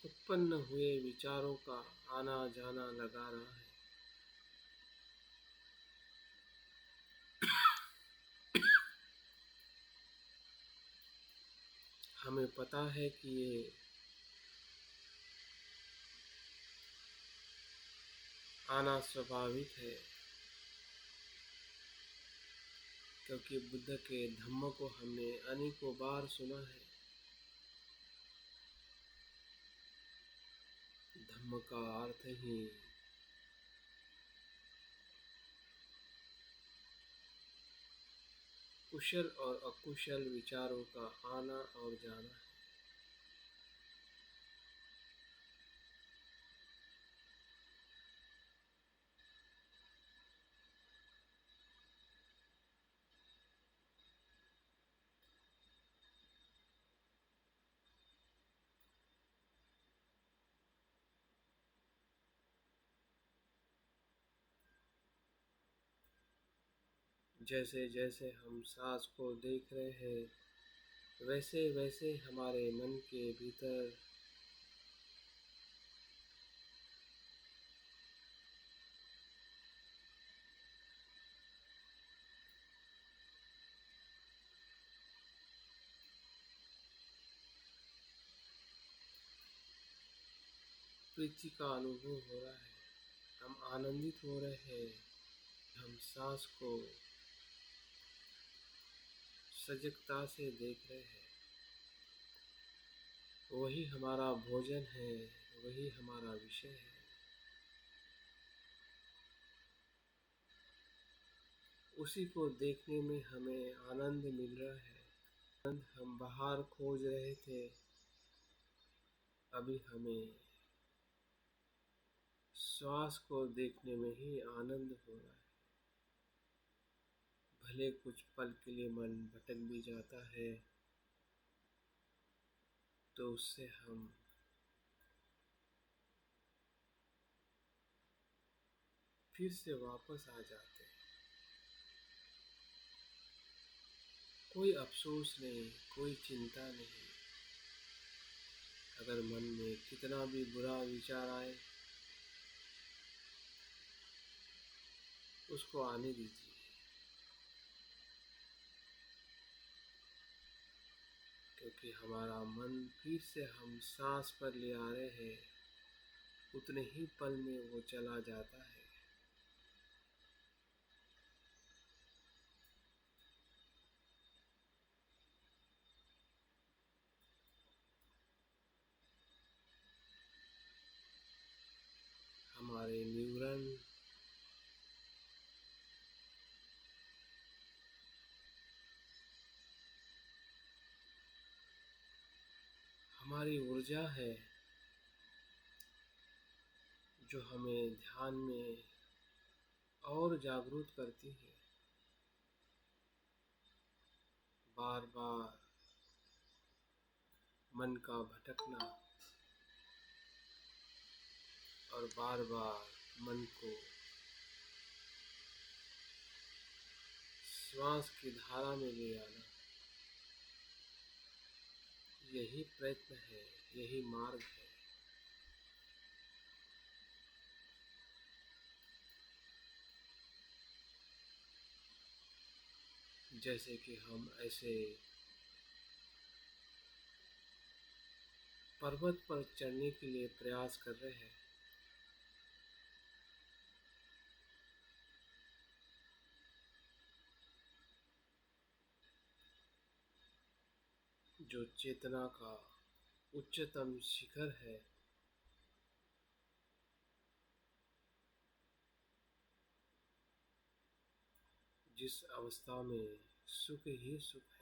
उत्पन्न हुए विचारों का आना जाना लगा रहा है। हमें पता है कि ये आना स्वाभाविक है, क्योंकि बुद्ध के धम्म को हमने अनेकों बार सुना है। धम्म का अर्थ ही कुशल और अकुशल विचारों का आना और जाना है। जैसे जैसे हम सांस को देख रहे हैं, वैसे वैसे हमारे मन के भीतर प्रीति का अनुभव हो रहा है। हम आनंदित हो रहे हैं। हम सांस को सजगता से देख रहे हैं। वही हमारा भोजन है, वही हमारा विषय है। उसी को देखने में हमें आनंद मिल रहा है। आनंद हम बाहर खोज रहे थे, अभी हमें श्वास को देखने में ही आनंद हो रहा है। भले कुछ पल के लिए मन भटक भी जाता है, तो उससे हम फिर से वापस आ जाते हैं। कोई अफसोस नहीं, कोई चिंता नहीं। अगर मन में कितना भी बुरा विचार आए, उसको आने दीजिए, क्योंकि हमारा मन फिर से हम सांस पर ले आ रहे हैं। उतने ही पल में वो चला जाता है। हमारे न्यूरॉन हमारी ऊर्जा है, जो हमें ध्यान में और जागरूक करती है। बार बार मन का भटकना और बार बार मन को श्वास की धारा में ले आना, यही प्रयत्न है, यही मार्ग है। जैसे कि हम ऐसे पर्वत पर चढ़ने के लिए प्रयास कर रहे हैं। जो चेतना का उच्चतम शिखर है, जिस अवस्था में सुख ही सुख है।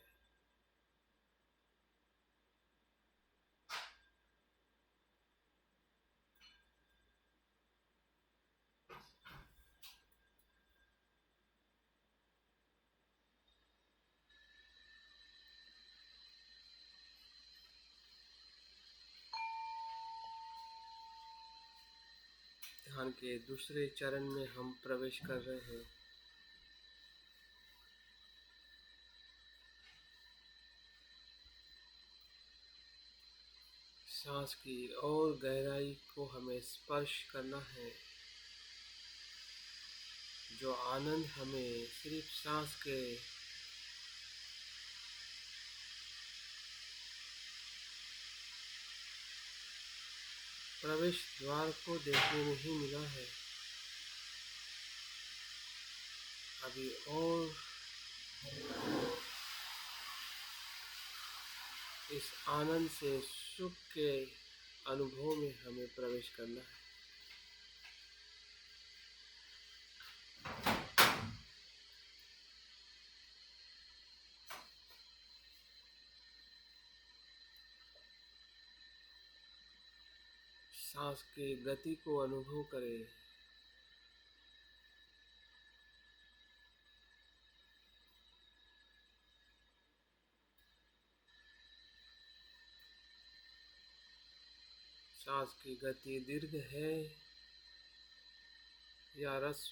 ध्यान के दूसरे चरण में हम प्रवेश कर रहे हैं। सांस की और गहराई को हमें स्पर्श करना है। जो आनंद हमें सिर्फ सांस के प्रवेश द्वार को देखने में ही मिला है, अभी और इस आनंद से सुख के अनुभव में हमें प्रवेश करना है। सांस की गति को अनुभव करें। सांस की गति दीर्घ है या रस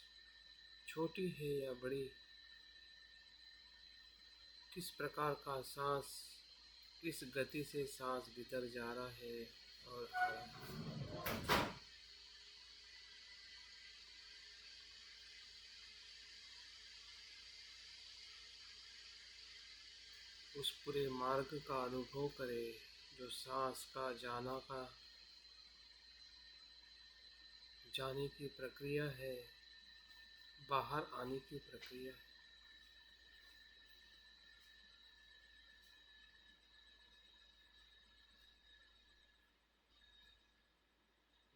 छोटी है या बड़ी, किस प्रकार का सांस, किस गति से सांस भीतर जा रहा है और आ रहा है। उस पूरे मार्ग का अनुभव करें जो सांस का जाने की प्रक्रिया है, बाहर आने की प्रक्रिया है।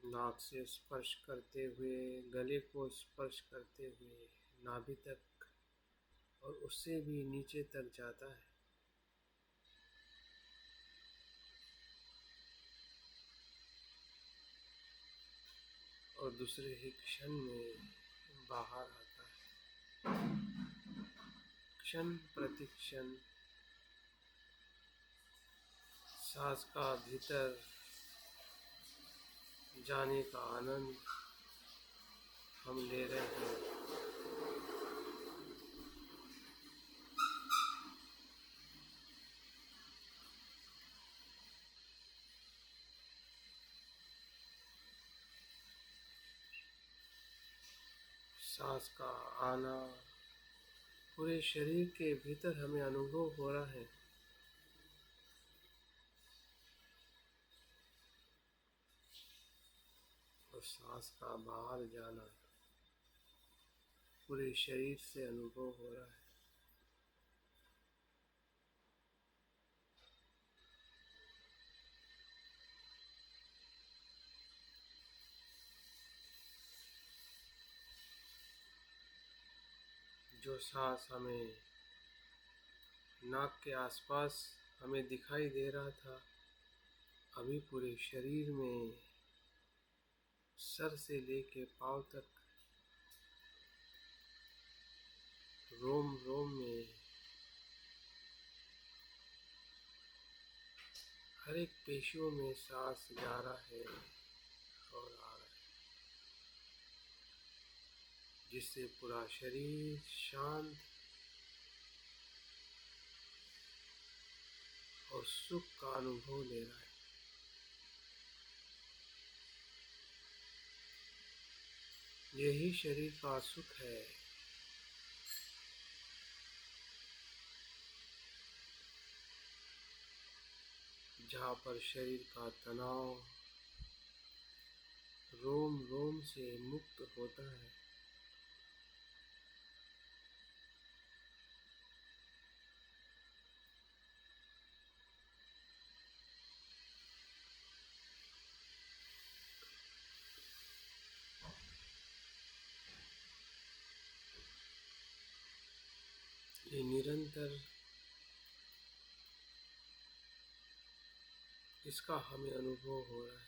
नाक से स्पर्श करते हुए, गले को स्पर्श करते हुए नाभि तक और उससे भी नीचे तक जाता है। और दूसरे ही क्षण में बाहर आता है। क्षण प्रति क्षण सांस का भीतर जाने का आनंद हम ले रहे हैं। सांस का आना पूरे शरीर के भीतर हमें अनुभव हो रहा है। और सांस का बाहर जाना पूरे शरीर से अनुभव हो रहा है। जो सांस हमें नाक के आसपास हमें दिखाई दे रहा था, अभी पूरे शरीर में सर से लेके पांव तक रोम रोम में हर एक पेशियों में सांस जा रहा है और आ रहा है, जिससे पूरा शरीर शांत और सुख का अनुभव ले रहा है। यही शरीर का सुख है। जहाँ पर शरीर का तनाव रोम रोम से मुक्त होता है। ये निरंतर इसका हमें अनुभव हो रहा है।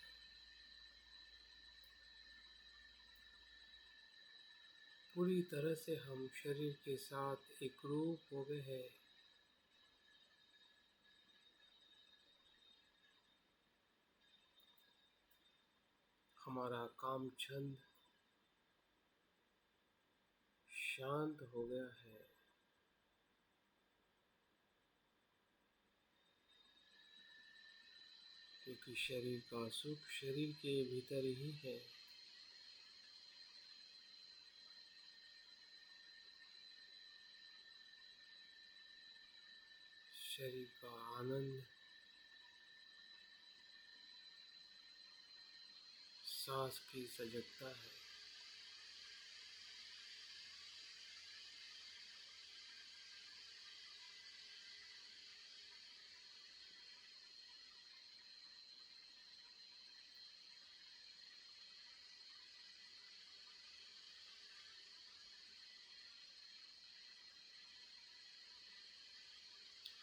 पूरी तरह से हम शरीर के साथ एक रूप हो गए हैं। हमारा काम छंद शांत हो गया है। क्योंकि शरीर का सुख शरीर के भीतर ही है। शरीर का आनंद सांस की सजगता है।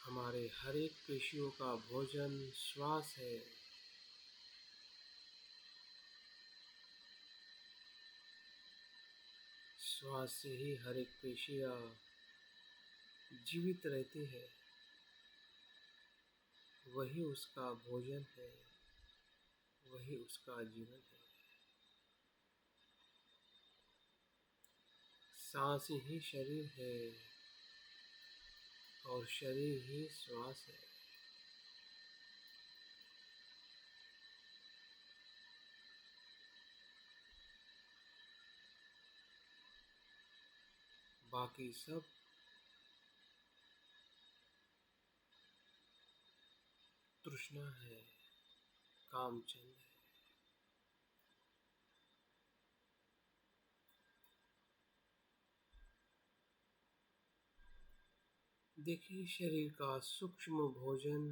हमारे हर एक पेशियों का भोजन श्वास है। श्वास से ही हर एक पेशियां जीवित रहती है। वही उसका भोजन है, वही उसका जीवन है। सांस ही शरीर है और शरीर ही श्वास है। बाकी सब तृष्णा है, कामचंद है। देखिए, शरीर का सूक्ष्म भोजन,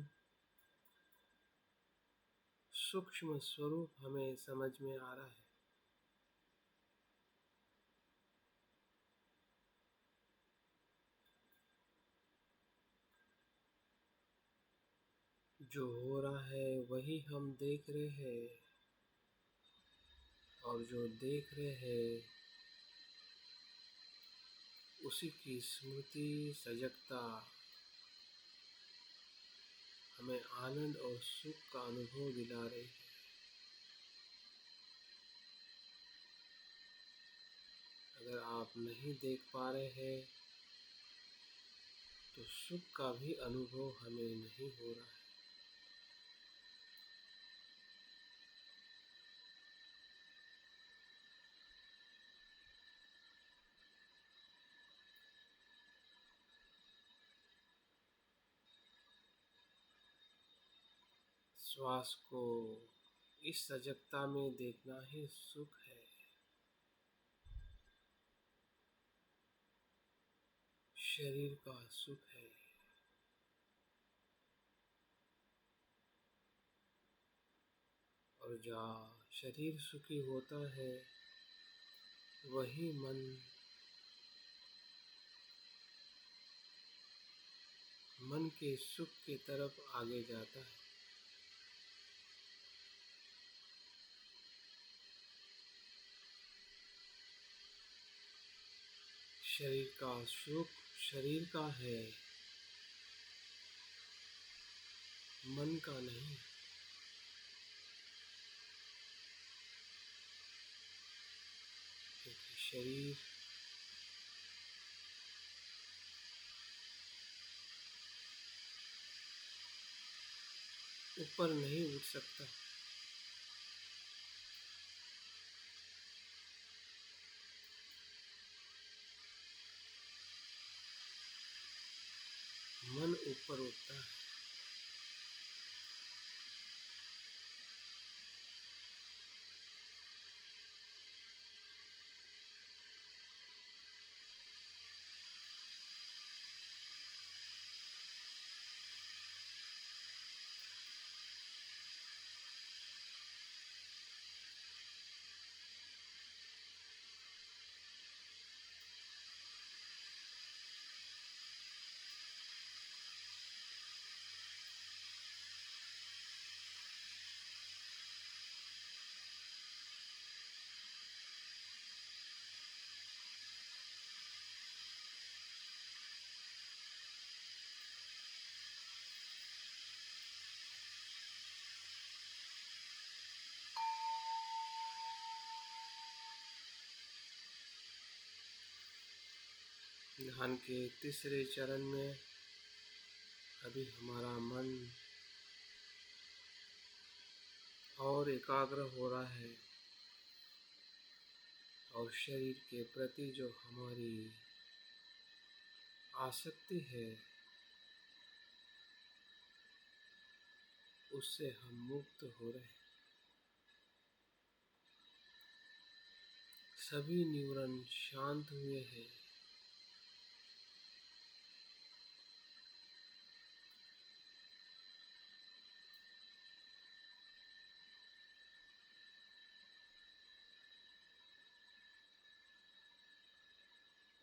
सूक्ष्म स्वरूप हमें समझ में आ रहा है। जो हो रहा है वही हम देख रहे हैं, और जो देख रहे हैं उसी की स्मृति सजगता हमें आनंद और सुख का अनुभव दिला रही है। अगर आप नहीं देख पा रहे हैं तो सुख का भी अनुभव हमें नहीं हो रहा है। श्वास को इस सजगता में देखना ही सुख है। शरीर का सुख है। और जहाँ शरीर सुखी होता है वही मन के सुख की तरफ आगे जाता है। शरीर का सुख शरीर का है, मन का नहीं। क्योंकि शरीर ऊपर नहीं उठ सकता। मन ऊपर उठता है। ध्यान के तीसरे चरण में अभी हमारा मन और एकाग्र हो रहा है, और शरीर के प्रति जो हमारी आसक्ति है उससे हम मुक्त हो रहे हैं। सभी न्यूरॉन शांत हुए हैं।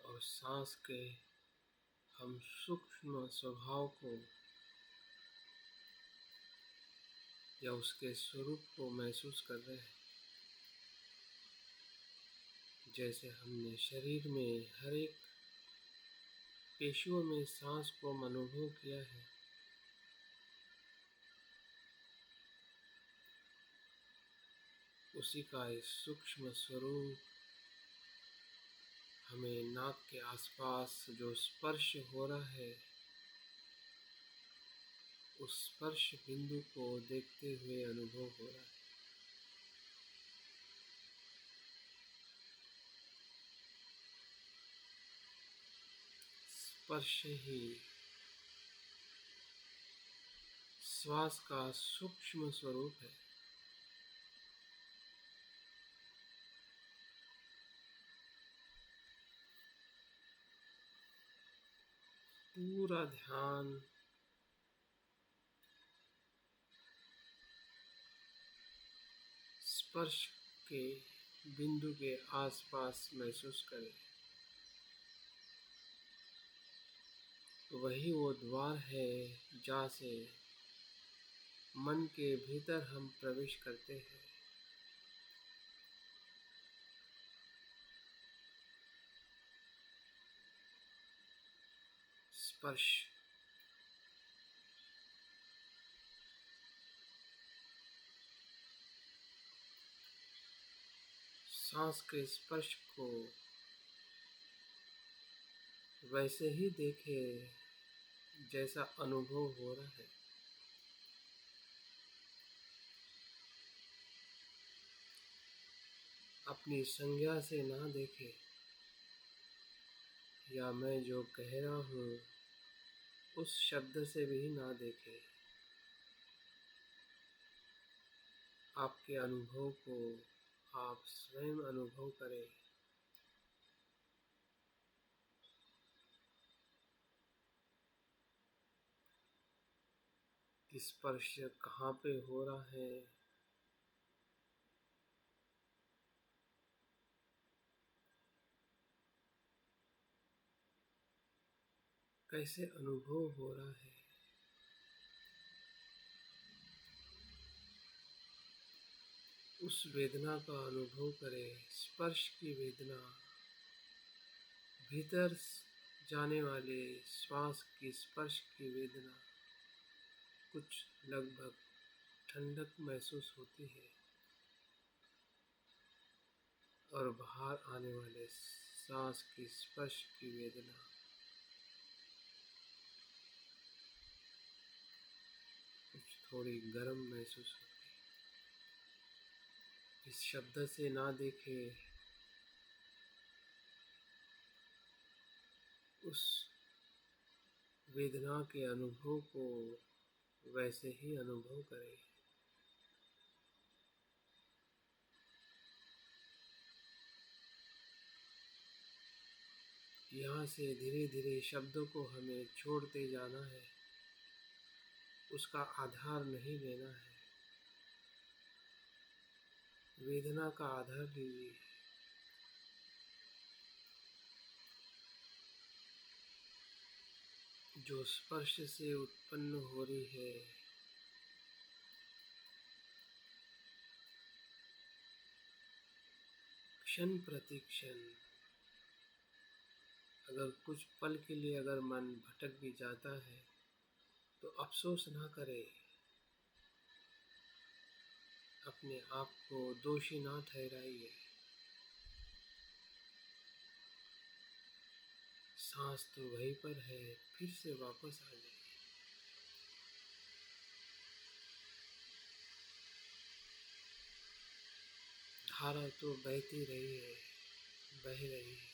और सांस के हम सूक्ष्म स्वभाव को या उसके स्वरूप को महसूस कर रहे हैं। जैसे हमने शरीर में हर एक पेशियों में सांस को अनुभव किया है, उसी का एक सूक्ष्म स्वरूप हमें नाक के आसपास जो स्पर्श हो रहा है, उस स्पर्श बिंदु को देखते हुए अनुभव हो रहा है। स्पर्श ही श्वास का सूक्ष्म स्वरूप है। पूरा ध्यान स्पर्श के बिंदु के आसपास महसूस करें। वही वो द्वार है जहाँ से मन के भीतर हम प्रवेश करते हैं। स्पर्श सांस के स्पर्श को वैसे ही देखे जैसा अनुभव हो रहा है। अपनी संज्ञा से ना देखे, या मैं जो कह रहा हूँ उस शब्द से भी ना देखे। आपके अनुभव को आप स्वयं अनुभव करें। कि स्पर्श कहाँ पे हो रहा है, कैसे अनुभव हो रहा है। उस वेदना का अनुभव करें। स्पर्श की वेदना, भीतर जाने वाले श्वास की स्पर्श की वेदना कुछ लगभग ठंडक महसूस होती है, और बाहर आने वाले सांस की स्पर्श की वेदना कुछ थोड़ी गर्म महसूस होती है। इस शब्द से ना देखे, उस वेदना के अनुभव को वैसे ही अनुभव करें। यहाँ से धीरे धीरे शब्दों को हमें छोड़ते जाना है, उसका आधार नहीं लेना है। वेदना का आधार लीजिए। जो स्पर्श से उत्पन्न हो रही है, क्षण प्रति क्षण, अगर कुछ पल के लिए अगर मन भटक भी जाता है तो अफसोस ना करे, अपने आप को दोषी ना ठहराइए। सांस तो वहीं पर है, फिर से वापस आ जाइए। धारा तो बहती रही है, बह रही है।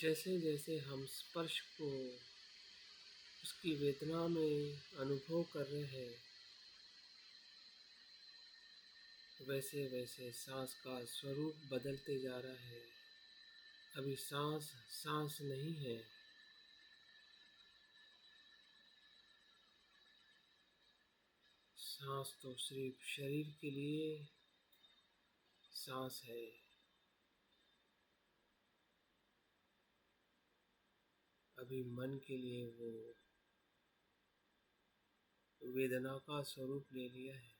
जैसे जैसे हम स्पर्श को उसकी वेदना में अनुभव कर रहे हैं, वैसे वैसे सांस का स्वरूप बदलते जा रहा है। अभी सांस सांस नहीं है, सांस तो सिर्फ शरीर के लिए सांस है। अभी मन के लिए वो वेदना का स्वरूप ले लिया है।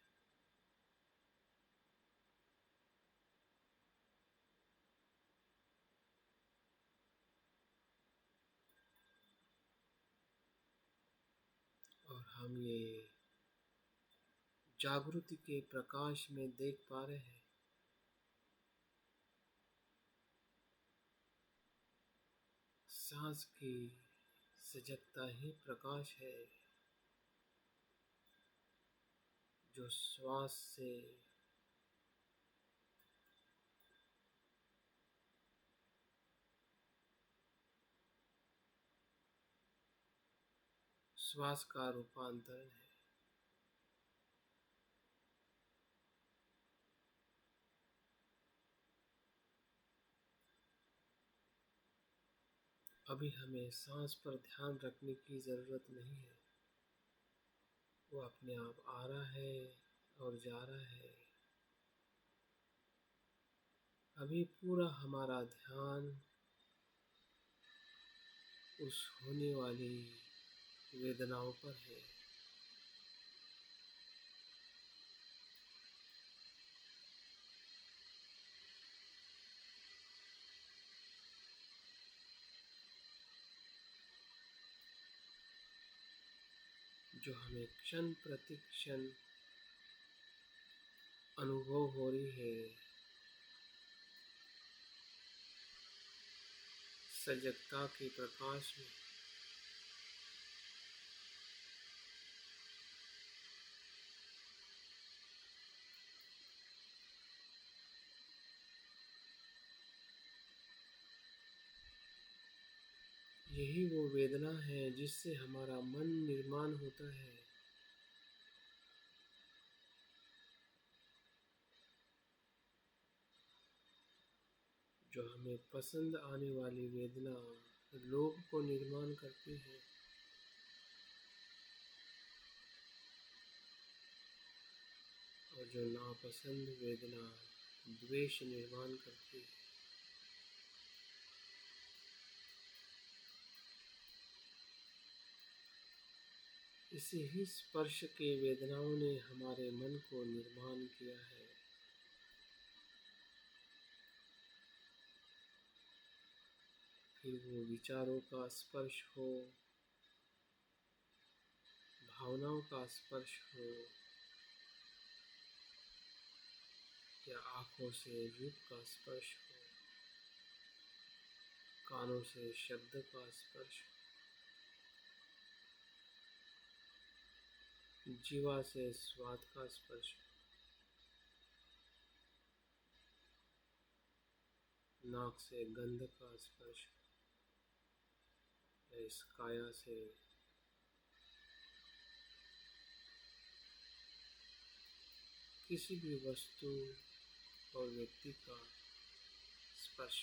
और हम ये जागृति के प्रकाश में देख पा रहे हैं, सांस की सजगता ही प्रकाश है, जो श्वास से श्वास का रूपांतरण है। अभी हमें सांस पर ध्यान रखने की ज़रूरत नहीं है, वो अपने आप आ रहा है और जा रहा है। अभी पूरा हमारा ध्यान उस होने वाली वेदनाओं पर है। जो हमें क्षण प्रति क्षण अनुभव हो रही है, सजगता के प्रकाश में। यही वो वेदना है जिससे हमारा मन निर्माण होता है। जो हमें पसंद आने वाली वेदना लोभ को निर्माण करती है, और जो नापसंद वेदना द्वेष निर्माण करती है। इसी ही स्पर्श के वेदनाओं ने हमारे मन को निर्माण किया है। फिर वो विचारों का स्पर्श हो, भावनाओं का स्पर्श हो, या आँखों से रूप का स्पर्श हो, कानों से शब्द का स्पर्श हो, जीवा से स्वाद का स्पर्श हो, नाक से गंध का स्पर्श हो, या इस काया से किसी भी वस्तु और व्यक्ति का स्पर्श।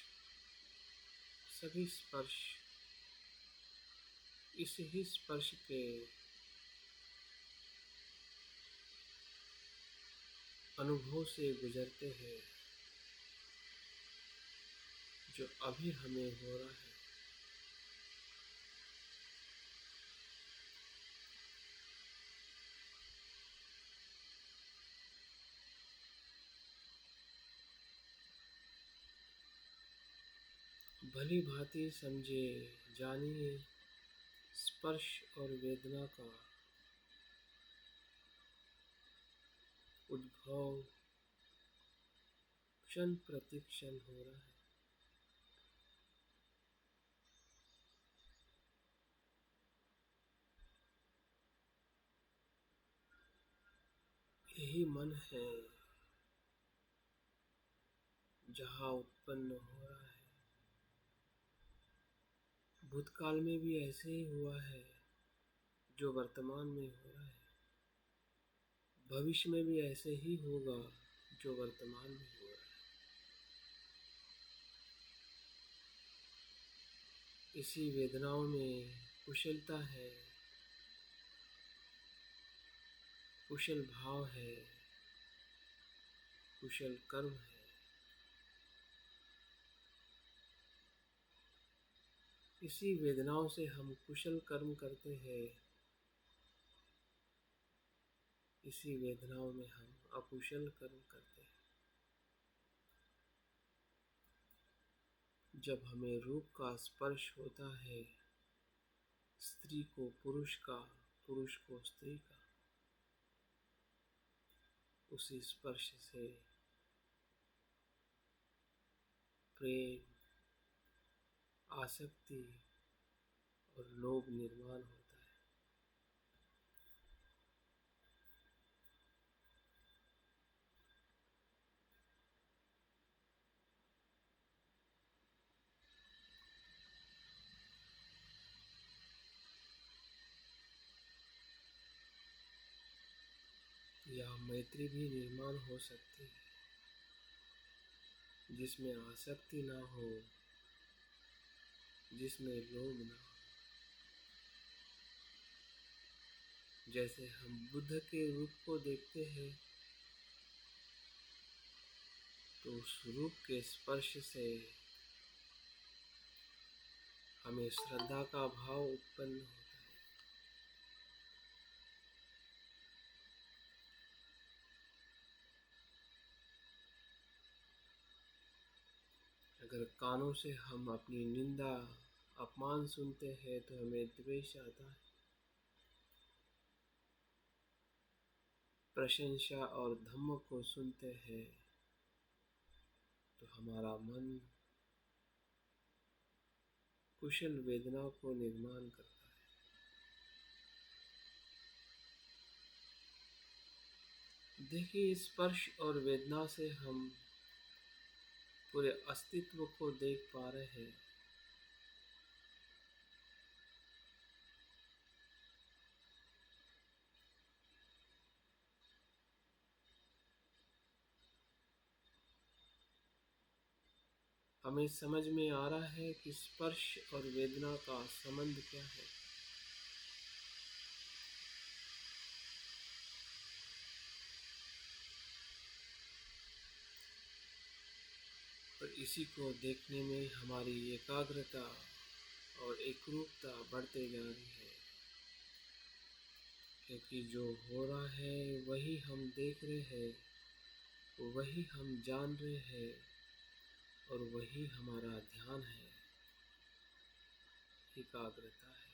सभी स्पर्श इस ही स्पर्श के अनुभव से गुजरते हैं, जो अभी हमें हो रहा है। भली भांति समझे, जानिए, स्पर्श और वेदना का उद्भव क्षण प्रति क्षण हो रहा है। यही मन है जहाँ उत्पन्न हो रहा है। भूतकाल में भी ऐसे ही हुआ है जो वर्तमान में हो रहा है। भविष्य में भी ऐसे ही होगा जो वर्तमान में हो रहा है। इसी वेदनाओं में कुशलता है, कुशल भाव है, कुशल कर्म है। इसी वेदनाओं से हम कुशल कर्म करते हैं, इसी वेदनाओं में हम अकुशल कर्म करते हैं। जब हमें रूप का स्पर्श होता है, स्त्री को पुरुष का, पुरुष को स्त्री का, उसी स्पर्श से प्रेम, आसक्ति और लोभ निर्माण होता है। या मैत्री भी निर्माण हो सकती है जिसमें आसक्ति ना हो, जिसमें लोभ ना हो। जैसे हम बुद्ध के रूप को देखते हैं तो उस रूप के स्पर्श से हमें श्रद्धा का भाव उत्पन्न होता है। अगर कानों से हम अपनी निंदा, अपमान सुनते हैं तो हमें द्वेष आता है। प्रशंसा और धम्म को सुनते हैं तो हमारा मन कुशल वेदना को निर्माण करता है। देखिए, स्पर्श और वेदना से हम पूरे अस्तित्व को देख पा रहे हैं। हमें समझ में आ रहा है कि स्पर्श और वेदना का संबंध क्या है। और इसी को देखने में हमारी एकाग्रता और एकरूपता बढ़ते जा रही है, क्योंकि जो हो रहा है वही हम देख रहे हैं, वही हम जान रहे हैं और वही हमारा ध्यान है, एकाग्रता है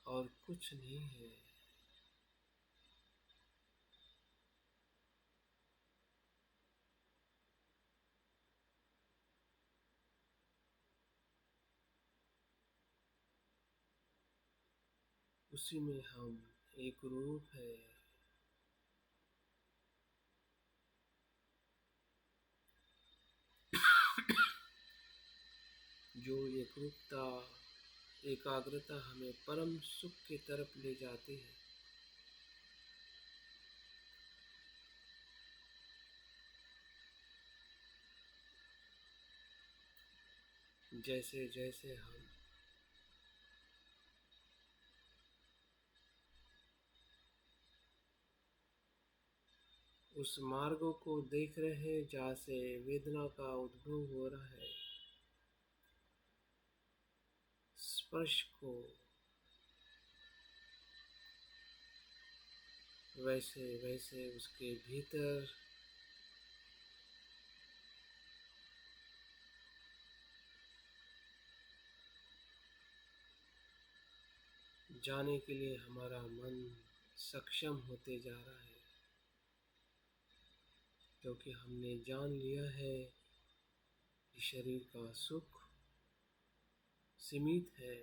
और कुछ नहीं है। उसी में हम एक रूप है। जो एकरूपता, एकाग्रता हमें परम सुख की तरफ ले जाती है। जैसे जैसे हम उस मार्ग को देख रहे हैं जहाँ से वेदना का उद्भव हो रहा है, स्पर्श को वैसे वैसे उसके भीतर जाने के लिए हमारा मन सक्षम होते जा रहा है, क्योंकि हमने जान लिया है कि शरीर का सुख सीमित है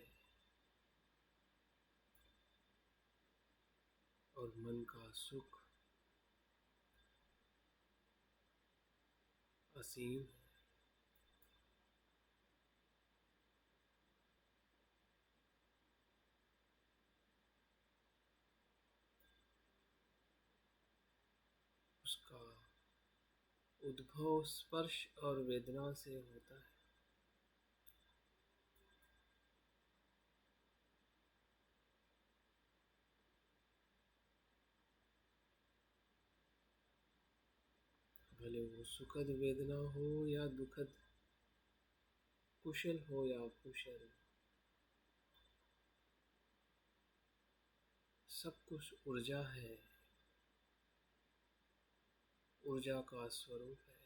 और मन का सुख असीम है। उसका उद्भव स्पर्श और वेदना से होता है। भले वो सुखद वेदना हो या दुखद, कुशल हो या अकुशल, सब कुछ ऊर्जा है, ऊर्जा का स्वरूप है।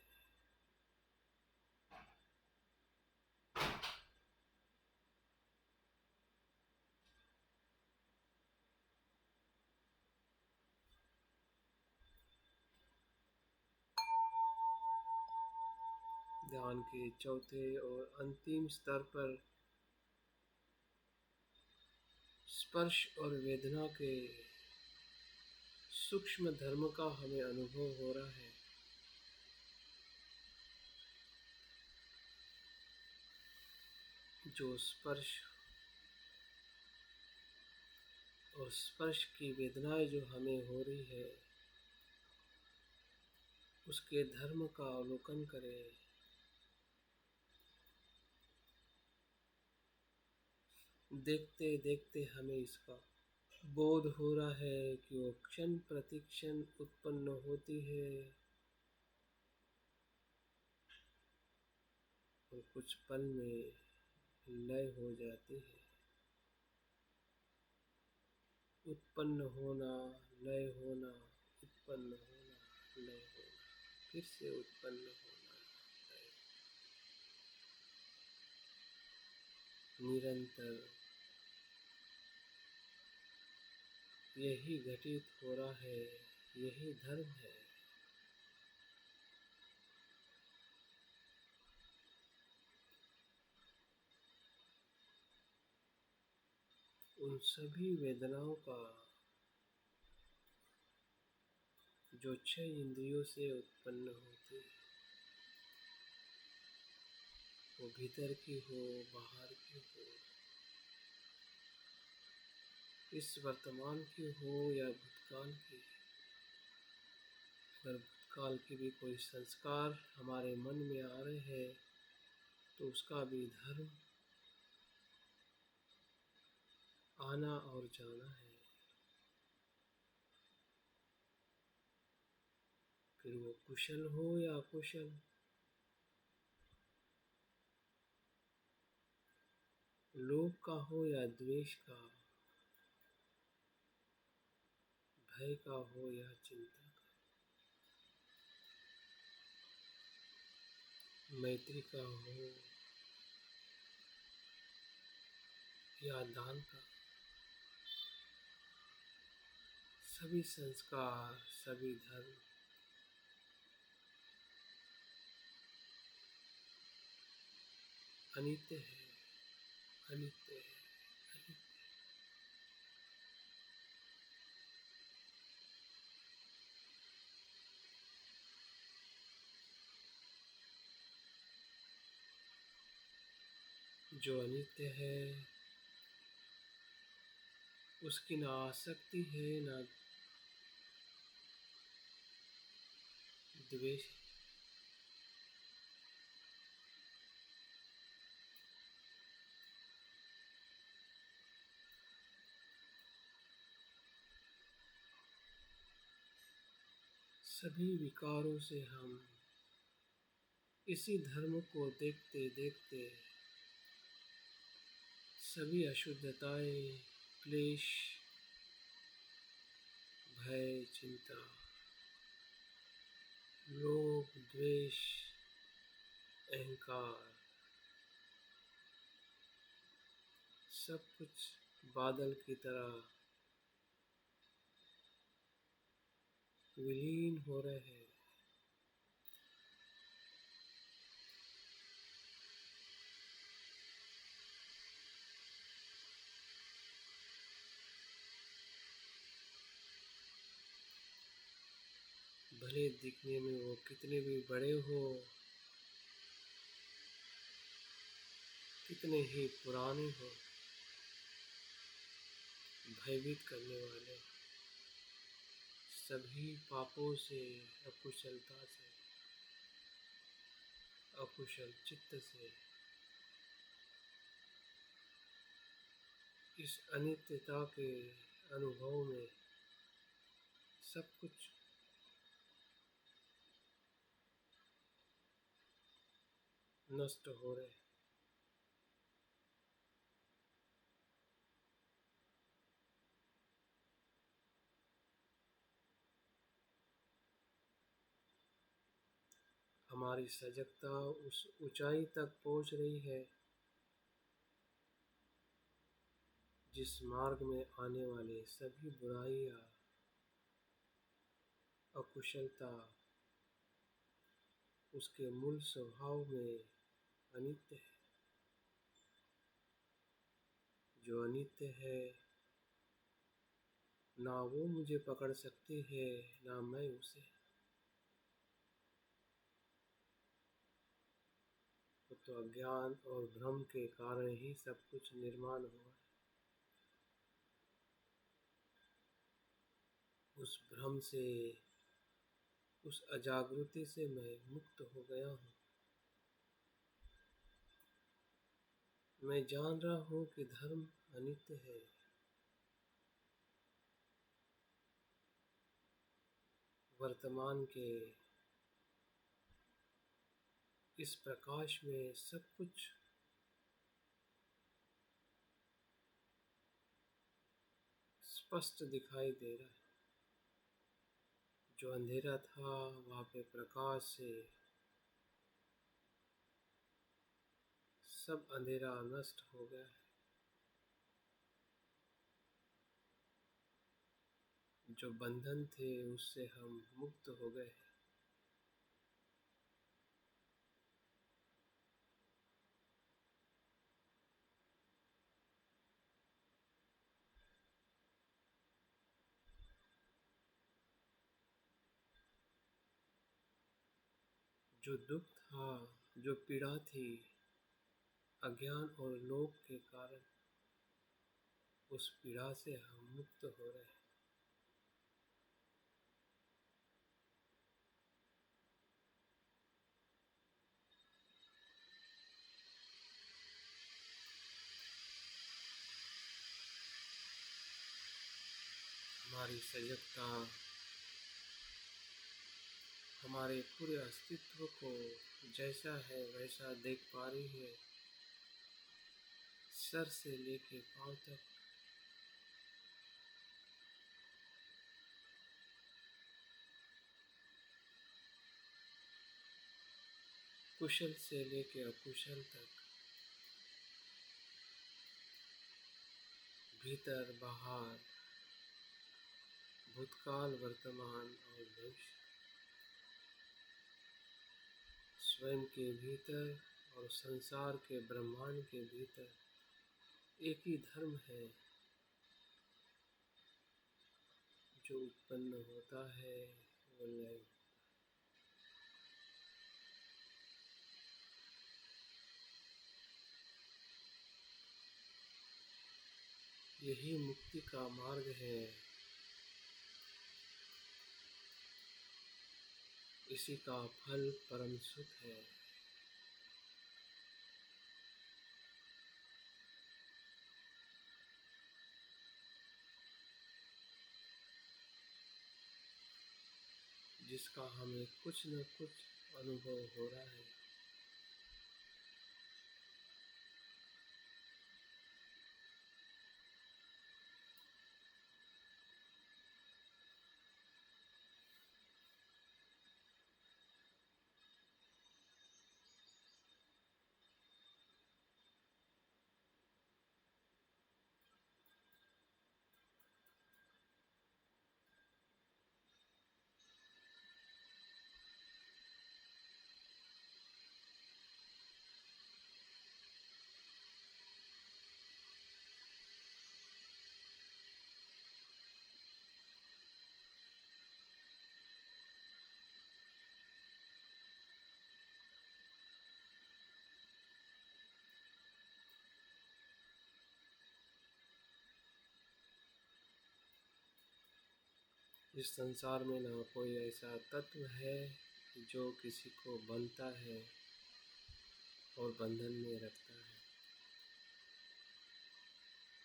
ध्यान के चौथे और अंतिम स्तर पर स्पर्श और वेदना के सूक्ष्म धर्म का हमें अनुभव हो रहा है। जो स्पर्श और स्पर्श की वेदनाएं जो हमें हो रही है, उसके धर्म का अवलोकन करें। देखते देखते हमें इसका बोध हो रहा है कि वो क्षण प्रतिक्षण उत्पन्न होती है और कुछ पल में लय हो जाती है। उत्पन्न होना, लय होना, उत्पन्न होना, लय होना, फिर से उत्पन्न होना, लय, निरंतर यही घटित हो रहा है। यही धर्म है। उन सभी वेदनाओं का जो 6 इंद्रियों से उत्पन्न होती है, वो भीतर की हो, बाहर की हो, इस वर्तमान की हो या भूतकाल की। अगर भूतकाल की भी कोई संस्कार हमारे मन में आ रहे हैं तो उसका भी धर्म आना और जाना है। फिर वो कुशल हो या अकुशल, लोभ का हो या द्वेष का, भय का हो या चिंता का, मैत्री का हो या दान का, सभी संस्कार, सभी धर्म अनित्य है, अनित्य है, अनित्य। जो अनित्य है उसकी ना आसक्ति है ना द्वेष। सभी विकारों से हम इसी धर्म को देखते देखते सभी अशुद्धताएं, क्लेश, भय, चिंता, लोभ, द्वेष, अहंकार, सब कुछ बादल की तरह विलीन हो रहे हैं। भले दिखने में वो कितने भी बड़े हो, कितने ही पुराने हो, भयभीत करने वाले, सभी पापों से, अकुशलता से, अकुशल चित्त से, इस अनित्यता के अनुभव में सब कुछ नष्ट हो रहे। हमारी सजगता उस ऊंचाई तक पहुंच रही है जिस मार्ग में आने वाले सभी बुराइयां, अकुशलता उसके मूल स्वभाव में अनित्य है। जो अनित्य है, ना वो मुझे पकड़ सकती है, ना मैं उसे। तो अज्ञान और भ्रम के कारण ही सब कुछ निर्माण हुआ। उस भ्रम से, उस अजागृति से मैं मुक्त हो गया हूँ। मैं जान रहा हूँ कि धर्म अनित्य है। वर्तमान के इस प्रकाश में सब कुछ स्पष्ट दिखाई दे रहा है। जो अंधेरा था वहाँ पे प्रकाश से सब अंधेरा नष्ट हो गया है। जो बंधन थे उससे हम मुक्त हो गए हैं। जो दुख था, जो पीड़ा थी, अज्ञान और लोभ के कारण, उस पीड़ा से हम मुक्त हो रहे हैं। हमारी सजगता हमारे पूरे अस्तित्व को जैसा है वैसा देख पा रही है, सर से लेके पांव तक। कुशल से लेके अकुशल तक, भीतर बाहर, भूतकाल, वर्तमान और भविष्य, स्वयं के भीतर और संसार के ब्रह्मांड के भीतर एक ही धर्म है जो उत्पन्न होता है, वो लय। यही मुक्ति का मार्ग है। इसी का फल परम सुख है। जिसका हमें कुछ न कुछ अनुभव हो रहा है। इस संसार में ना कोई ऐसा तत्व है जो किसी को बंधता है और बंधन में रखता है।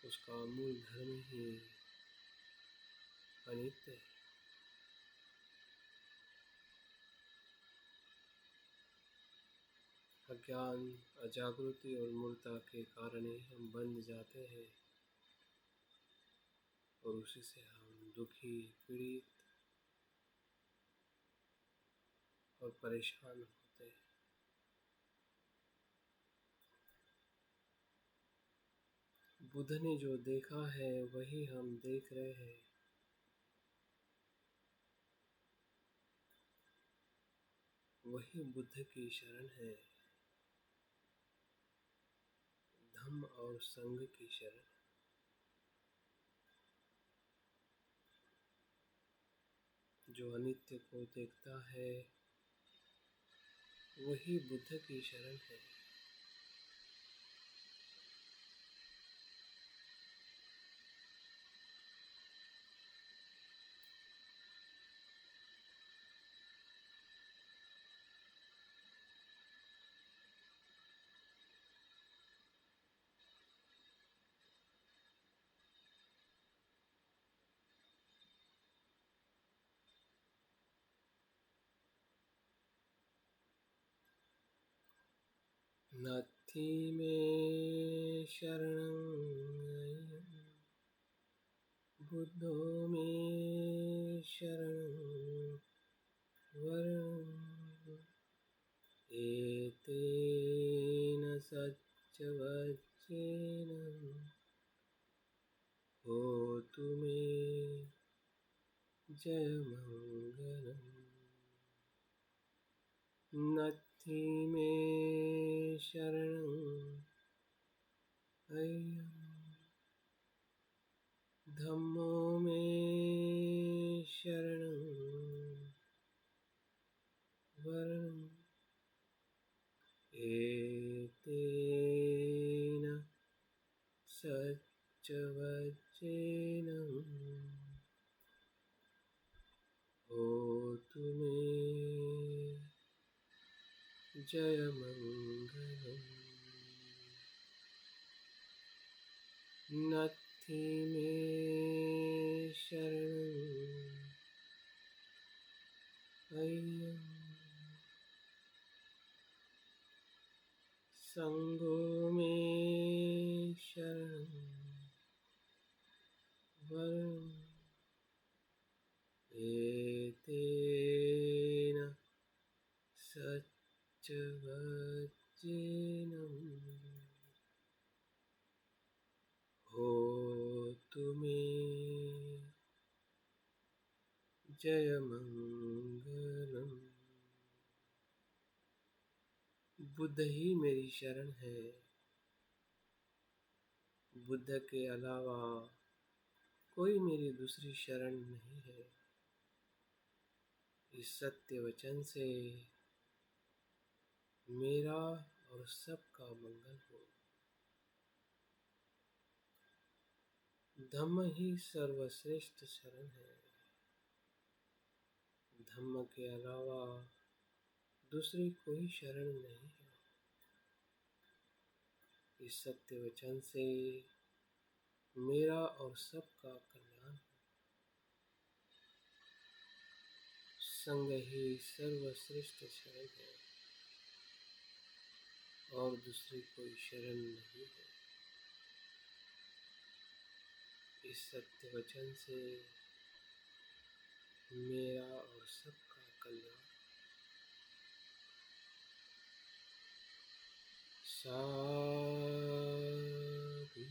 उसका मूल धर्म ही अनित्य है। अज्ञान, अजागृति और मूर्ता के कारण ही हम बंध जाते हैं और उसी से हम दुखी, पीड़ित और परेशान होते हैं। बुद्ध ने जो देखा है वही हम देख रहे हैं। वही बुद्ध की शरण है, धम्म और संघ की शरण। जो अनित्य को देखता है वही बुद्ध की शरण है। नत्थि में शरणं बुद्धो में शरणं वरम् एतेन सच्चवच्चेन होतु मे जयमङ्गलम्। नत्थि में शरणं अय्यम् धम्मो में शरणं वरम् एतेन सच्चवच्चेन होतु मे जयमङ्गलम्। नत्थि में शरणं अय्यम् संघो में शरणं वरम् एतेन सच्चवच्चेन होतु मे जयमङ्गलम्। बुद्ध ही मेरी शरण है। बुद्ध के अलावा कोई मेरी दूसरी शरण नहीं है। इस सत्य वचन से मेरा और सबका मंगल हो। धम्म ही सर्वश्रेष्ठ शरण है। धम्म के अलावा दूसरी कोई शरण नहीं है। इस सत्य वचन से मेरा और सबका कल्याण हो। संग ही सर्वश्रेष्ठ शरण है और दूसरी कोई शरण नहीं है। इस सत्य वचन से मेरा और सबका कल्याण। साधु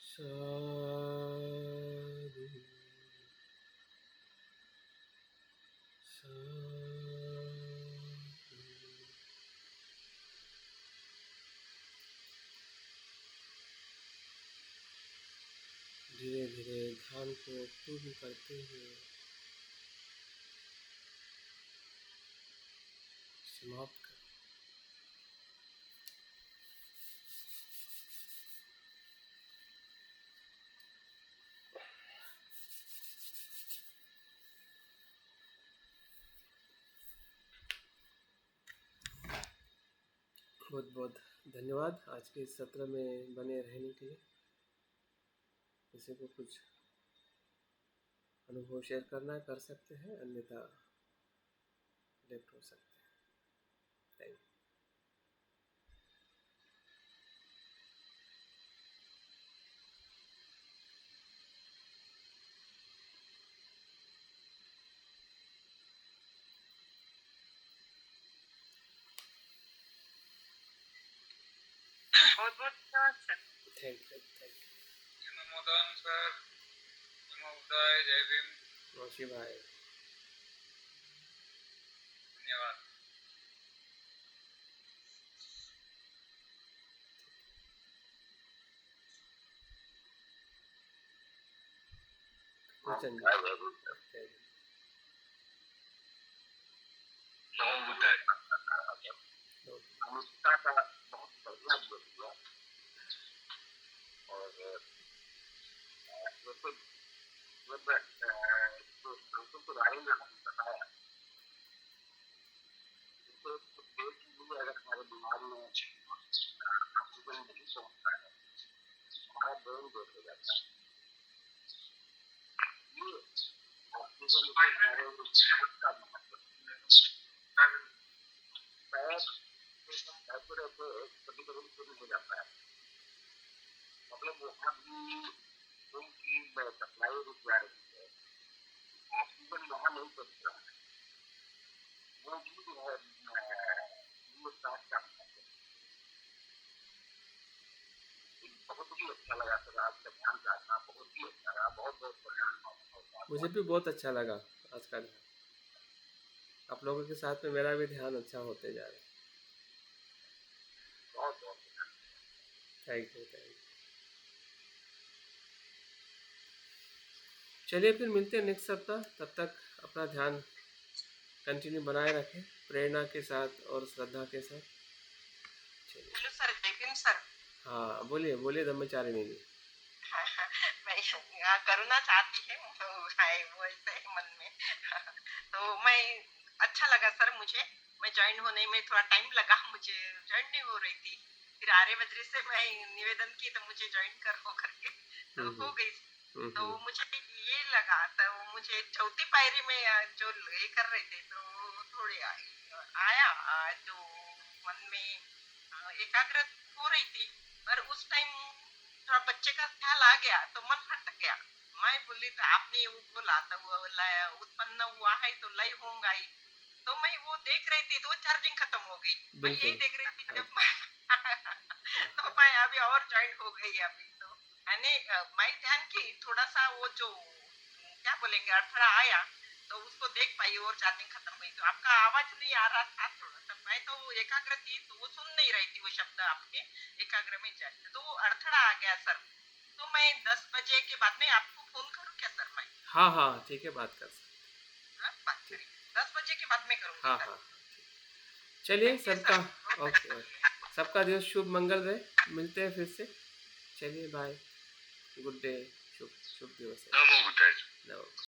साधु साधु। धीरे धीरे ध्यान को पूर्ण करते हुए समाप्त कर। बहुत बहुत धन्यवाद आज के इस सत्र में बने रहने के लिए। किसी को कुछ अनुभव शेयर करना है कर सकते हैं, अन्यथा लेफ्ट हो सकते हैं। Thank you. बहुत बहुत धन्यवाद sir. Thank you thank NaMo मोदन sir, नमो उदय, जय भीम, यू रोशी भाई। धन्यवाद। वचन जी। नमो बुद्धाय। अनुष्ठा का बहुत बढ़िया बोल दिया और जैसे जो संतों के बारे में हमने बताया, जैसे पेट के लिए अगर हमारे दिमाग में ऑक्सीजन नहीं पहुंचता है, हमारा ब्रेन डेड हो जाता है। ये ऑक्सीजन हमारे का महत्व पैर रहते कभी कभी शुरू हो जाता है, मतलब वहाँ भी उनकी सप्लाई रुक जा रही है, ऑक्सीजन वहाँ नहीं पहुंच रहा है, वो भी जो है ये साथ काम करते हैं। बहुत ही अच्छा लगा सर, आपका ध्यान रखना बहुत ही अच्छा रहा, बहुत बहुत बढ़िया। मुझे भी बहुत अच्छा लगा आज का ध्यान। आप लोगों के साथ में मेरा भी ध्यान अच्छा होते जा रहा है। बहुत बहुत थैंक यू थैंक यू। चलिए फिर मिलते हैं नेक्स्ट सप्ताह। तब तक अपना ध्यान कंटिन्यू बनाए रखें, प्रेरणा के साथ और श्रद्धा के साथ। चलिए। हेलो सर, जय भीम सर। हाँ बोलिए बोलिए ब्रह्मचारिणी जी। मैं यहाँ करना चाहती है वो ऐसे है मन में। तो मैं अच्छा लगा सर मुझे, मैं ज्वाइन होने में थोड़ा टाइम लगा, मुझे ज्वाइन नहीं हो रही थी, फिर आर्य बजरी से मैं निवेदन की तो मुझे ज्वाइन कर हो करके तो हो गई। तो मुझे ये लगा, तो मुझे चौथी पायरी में जो ये कर रहे थे तो थोड़े आया जो मन में एकाग्र हो रही थी, पर उस टाइम थोड़ा बच्चे का ख्याल आ गया तो मन हट गया। मैं बोली तो आपने वो बोला तो वो उत्पन्न हुआ है तो लय होगा ही, तो मैं वो देख रही थी तो चार्जिंग खत्म हो गई। मैं यही देख रही थी जब तो मैं अभी और ज्वाइन हो गई अभी। तो मैंने मैं ध्यान की थोड़ा सा वो जो क्या बोलेंगे अड़थड़ा आया तो उसको देख पाई और चार्जिंग खत्म हुई, तो आपका आवाज नहीं आ रहा था थोड़ा सा, मैं तो एकाग्र थी तो वो सुन नहीं रही थी वो शब्द आपके एकाग्र में जाते, तो अड़थड़ा आ गया सर। तो मैं 10 बजे के बाद में आपको फोन करूँ क्या सर? मैं हाँ हाँ ठीक है, बात कर सकते। बात करें 10 बजे के बाद में करूँगी। हाँ हाँ चलिए सबका ओके, सबका दिवस शुभ मंगल रहे। मिलते हैं फिर से। चलिए बाय, गुड डे, शुभ शुभ दिवस है। नमो बुद्धाय। नमो।